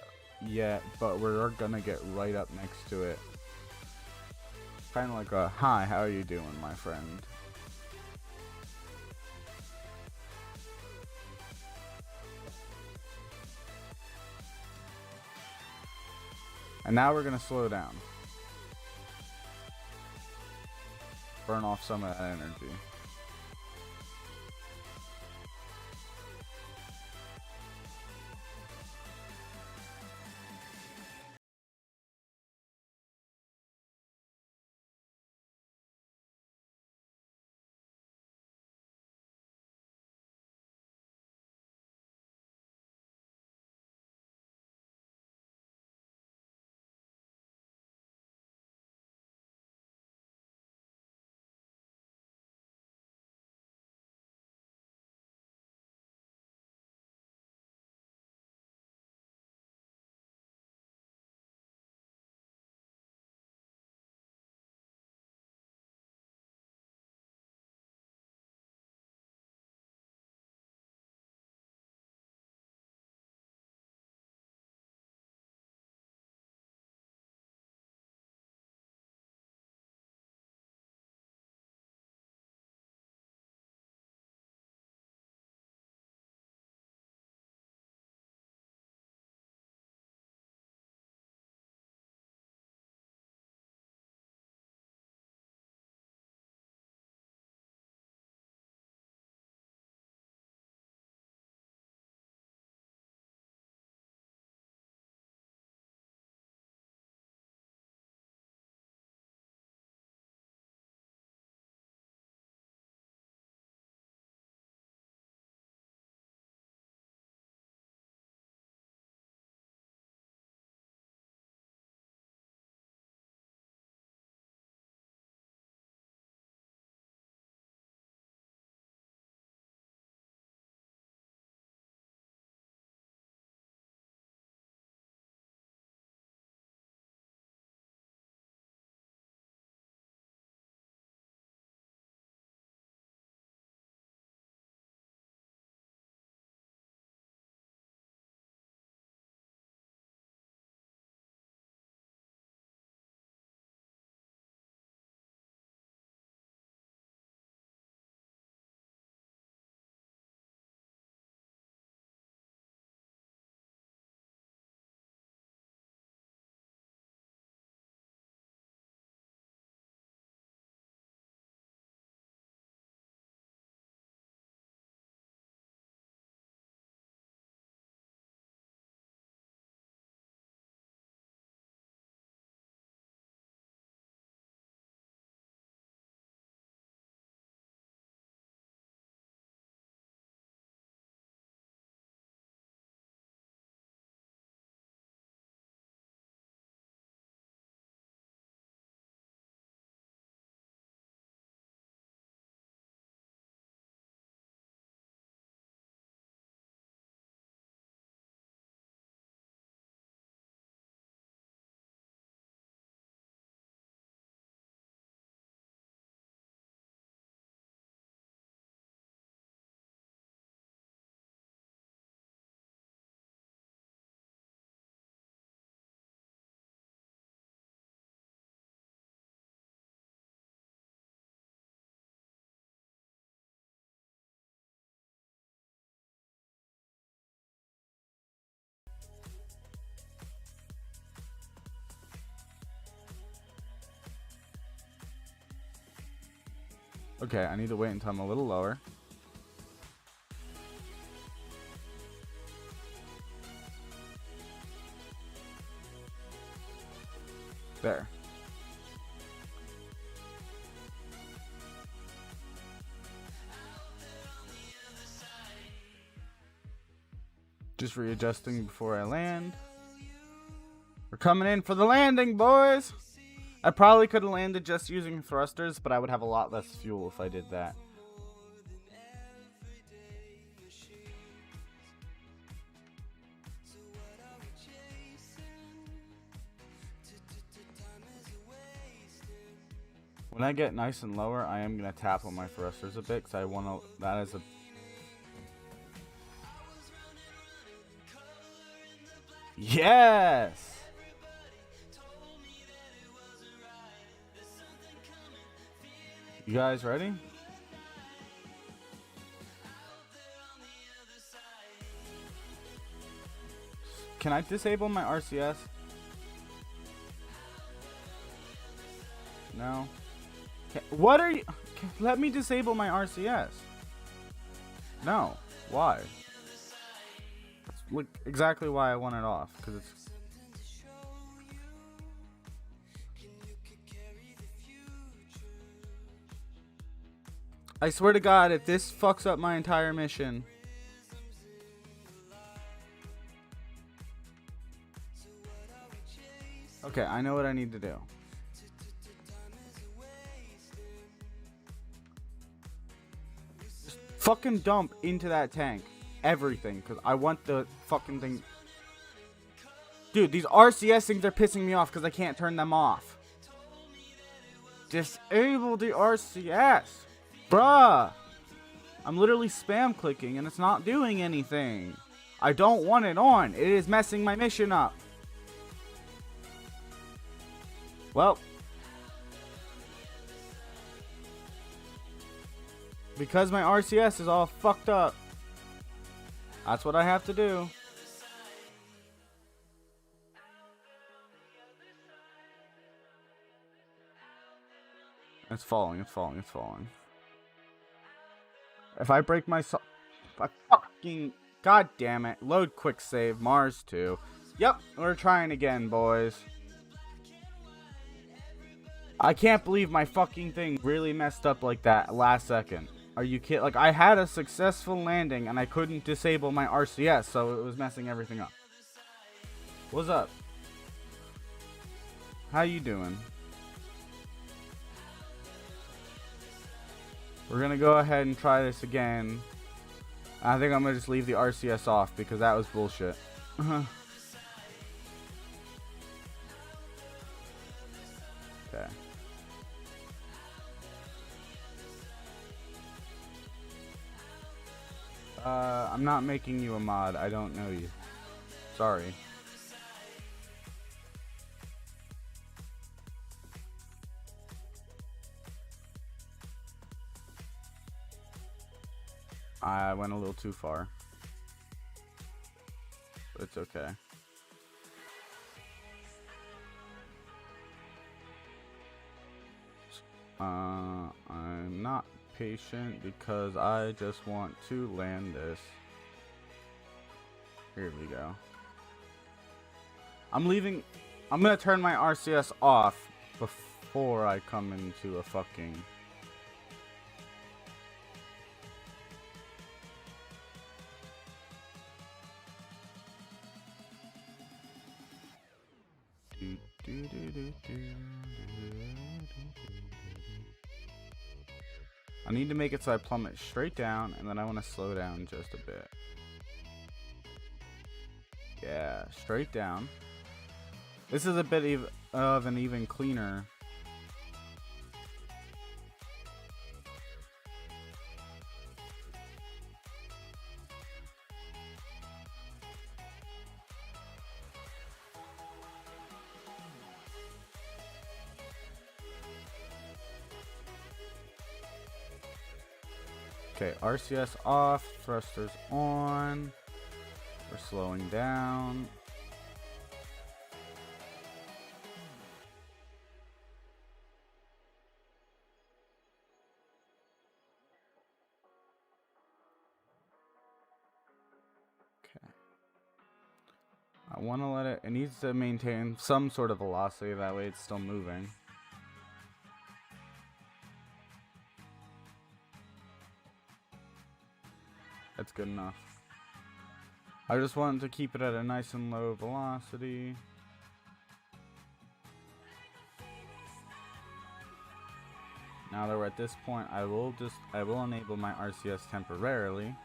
yet, but we're going to get right up next to it. Kind of like a, hi, how are you doing, my friend? And now we're going to slow down. Burn off some of that energy. Okay, I need to wait until I'm a little lower. There. Just readjusting before I land. We're coming in for the landing, boys! I probably could have landed just using thrusters, but I would have a lot less fuel if I did that. When I get nice and lower, I am going to tap on my thrusters a bit, because I want to, that is a... Yes! You guys ready? Can I disable my RCS? No. What are you? Let me disable my RCS. No. Why? Look exactly why I want it off. Because it's. I swear to God, if this fucks up my entire mission. Okay, I know what I need to do. Just fucking dump into that tank everything, because I want the fucking thing. Dude, these RCS things are pissing me off because I can't turn them off. Disable the RCS. Bruh. I'm literally spam clicking and it's not doing anything. I don't want it on. It is messing my mission up. Well. Because my RCS is all fucked up. That's what I have to do. It's falling, it's falling, it's falling. If I break my fucking... God damn it. Load quick save. Mars 2. Yep, we're trying again, boys. I can't believe my fucking thing really messed up like that last second. Are you kidding? Like, I had a successful landing and I couldn't disable my RCS, so it was messing everything up. What's up? How you doing? We're gonna go ahead and try this again. I think I'm gonna just leave the RCS off because that was bullshit. Okay. I'm not making you a mod. I don't know you. Sorry. I went a little too far. But it's okay. I'm not patient because I just want to land this. Here we go. I'm gonna turn my RCS off before I come into a fucking... I need to make it so I plummet straight down, and then I want to slow down just a bit. Yeah, straight down. This is a bit of an even cleaner. Okay, RCS off, thrusters on. We're slowing down. I want to let it needs to maintain some sort of velocity, that way it's still moving. That's good enough. I just want to keep it at a nice and low velocity. Now that we're at this point, I will enable my RCS temporarily.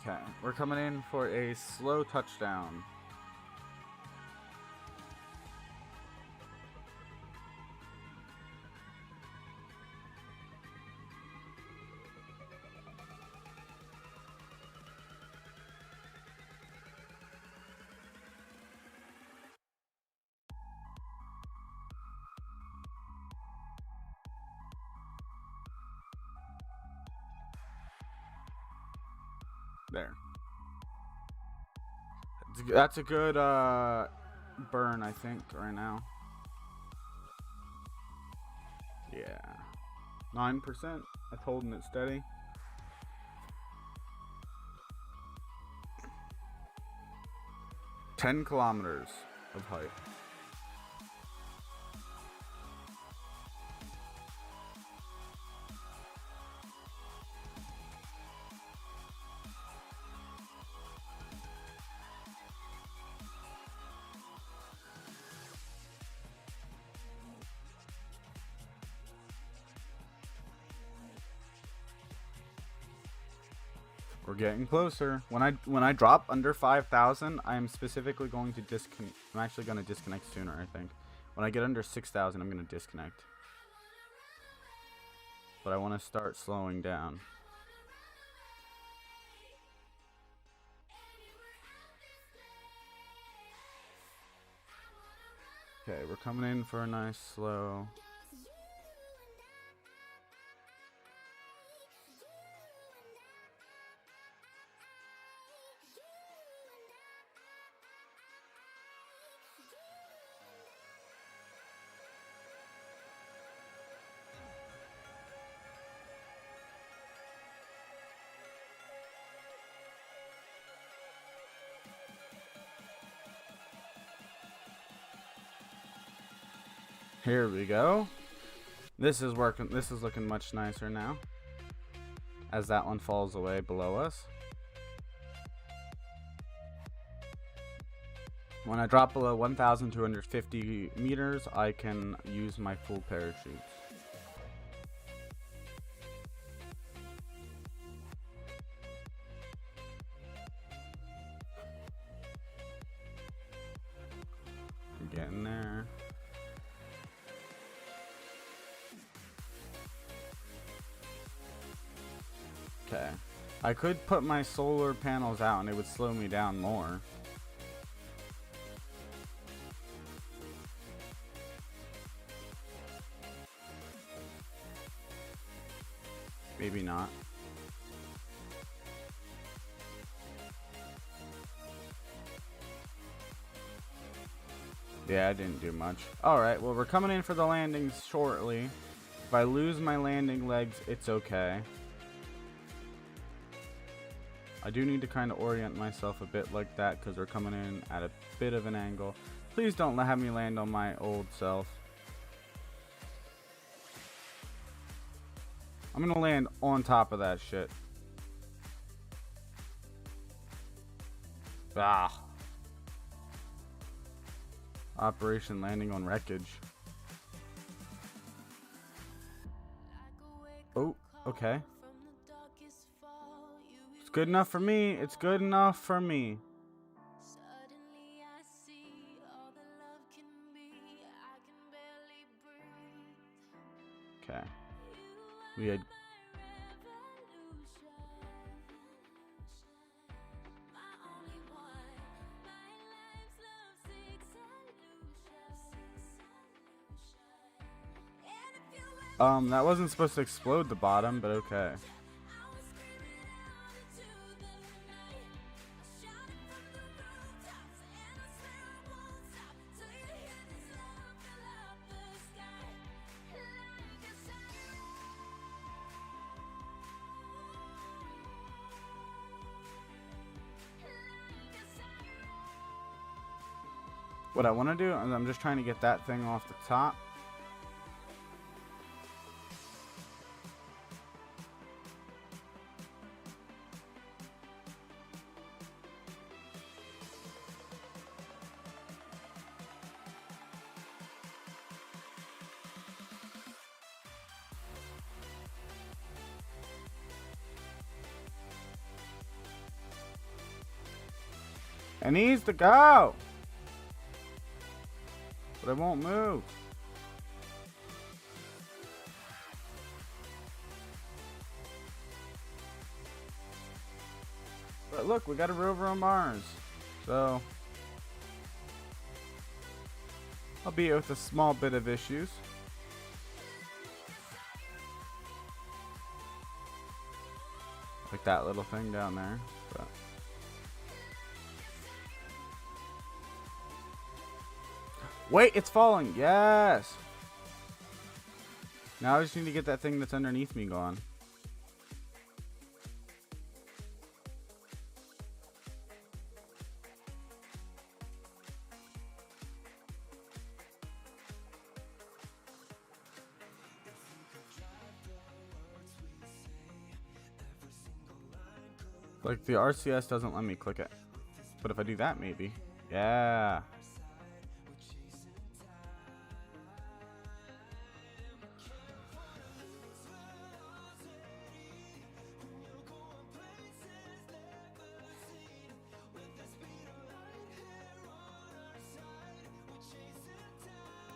Okay, we're coming in for a slow touchdown. There. That's a good burn, I think, right now. Yeah. 9%. That's holding it steady. $10 kilometers of height. We're getting closer. When I drop under 5,000, I am specifically going to disconnect. I'm actually going to disconnect sooner, I think. When I get under 6,000, I'm going to disconnect. But I want to start slowing down. Okay, we're coming in for a nice slow. Here we go. This is working. This is looking much nicer now. As that one falls away below us. When I drop below 1,250 meters, I can use my full parachutes. We're getting there. Okay. I could put my solar panels out and it would slow me down more. Maybe not. Yeah, I didn't do much. Alright, well, we're coming in for the landings shortly. If I lose my landing legs, it's okay. I do need to kind of orient myself a bit like that because we're coming in at a bit of an angle. Please don't have me land on my old self. I'm gonna land on top of that shit. Ah. Operation landing on wreckage. Oh, okay. It's good enough for me. It's good enough for me. Suddenly I see all the love can be. I can barely breathe. Okay. We had. That wasn't supposed to explode the bottom, but okay. what I want to do is I'm just trying to get that thing off the top. It needs to go, but it won't move. But look, we got a rover on Mars, so I'll be with a small bit of issues. Like that little thing down there. But wait, it's falling. Yes. Now I just need to get that thing that's underneath me gone. Like the RCS doesn't let me click it. But if I do that, maybe. Yeah.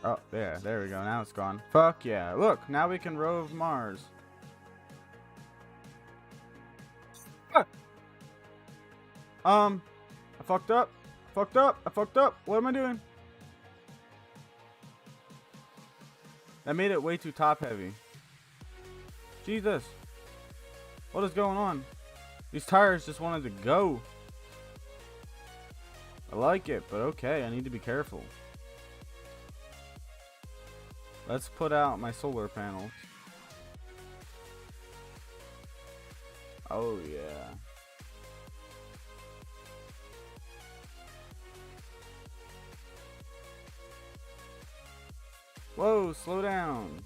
Oh, yeah, there we go. Now it's gone. Fuck yeah. Look, now we can rove Mars. I fucked up. I fucked up. What am I doing? That made it way too top heavy. Jesus. What is going on? These tires just wanted to go. I like it, but okay, I need to be careful. Let's put out my solar panels. Oh yeah. Whoa, slow down.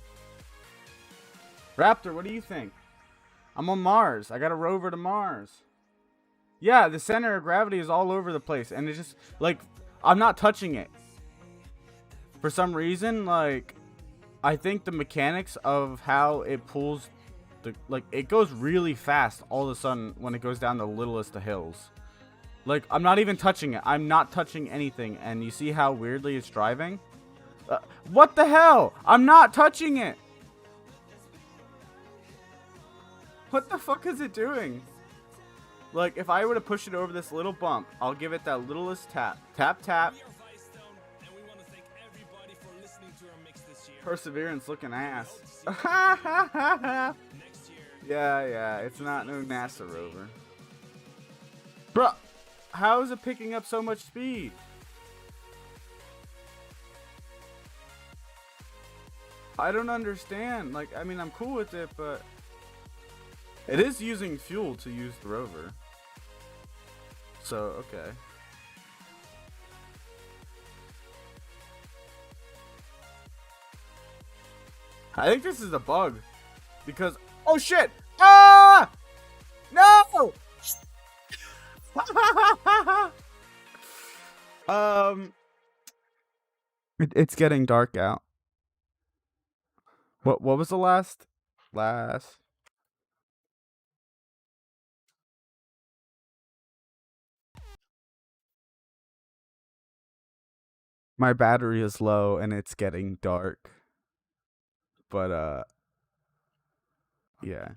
Raptor, what do you think? I'm on Mars. I got a rover to Mars. Yeah, the center of gravity is all over the place. And it's just, like, I'm not touching it. For some reason, like, I think the mechanics of how it pulls, like, it goes really fast all of a sudden when it goes down the littlest of hills. Like, I'm not even touching it. I'm not touching anything. And you see how weirdly it's driving? What the hell? I'm not touching it. What the fuck is it doing? Like, if I were to push it over this little bump, I'll give it that littlest tap. Tap, tap. Perseverance looking ass. Yeah, it's not no NASA rover. Bruh, how is it picking up so much speed? I don't understand. Like, I mean, I'm cool with it, but it is using fuel to use the rover. So, okay. I think this is a bug. Because, oh shit! Ah! No! It's getting dark out. What was the last? My battery is low and it's getting dark. But yeah.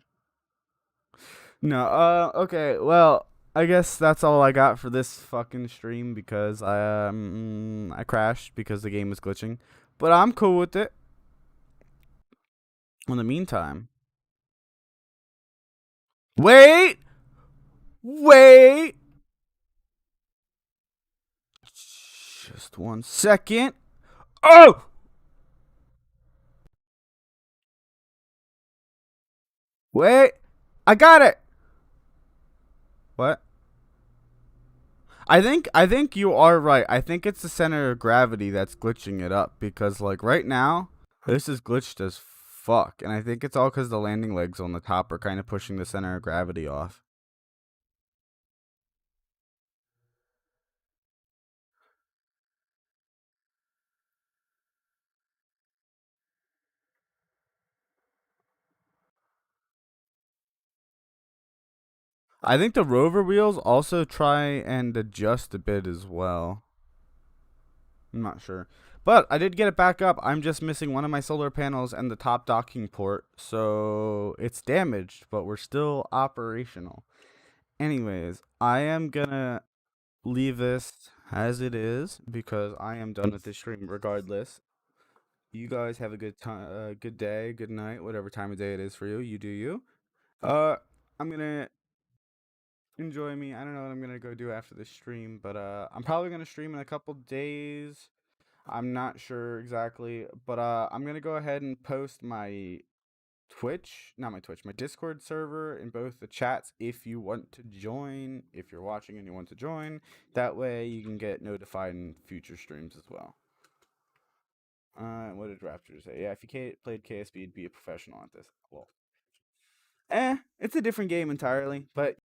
No, okay, well, I guess that's all I got for this fucking stream because I crashed because the game was glitching. But I'm cool with it. In the meantime. Wait! Just 1 second. Oh! Wait! I got it! What? I think you are right. I think it's the center of gravity that's glitching it up because like right now this is glitched as fuck, and I think it's all because the landing legs on the top are kind of pushing the center of gravity off. I think the rover wheels also try and adjust a bit as well. I'm not sure. But I did get it back up. I'm just missing one of my solar panels and the top docking port. So it's damaged, but we're still operational. Anyways, I am gonna leave this as it is because I am done with this stream regardless. You guys have a good time, good day, good night, whatever time of day it is for you. You do you. Uh, I'm gonna enjoy me. I don't know what I'm gonna go do after this stream, but I'm probably gonna stream in a couple days. I'm not sure exactly, but I'm gonna go ahead and post my Twitch, not my Twitch, my Discord server in both the chats if you want to join. If you're watching and you want to join, that way you can get notified in future streams as well. What did Raptor say? Yeah, if you played KSB, you'd be a professional at this. Well, it's a different game entirely, but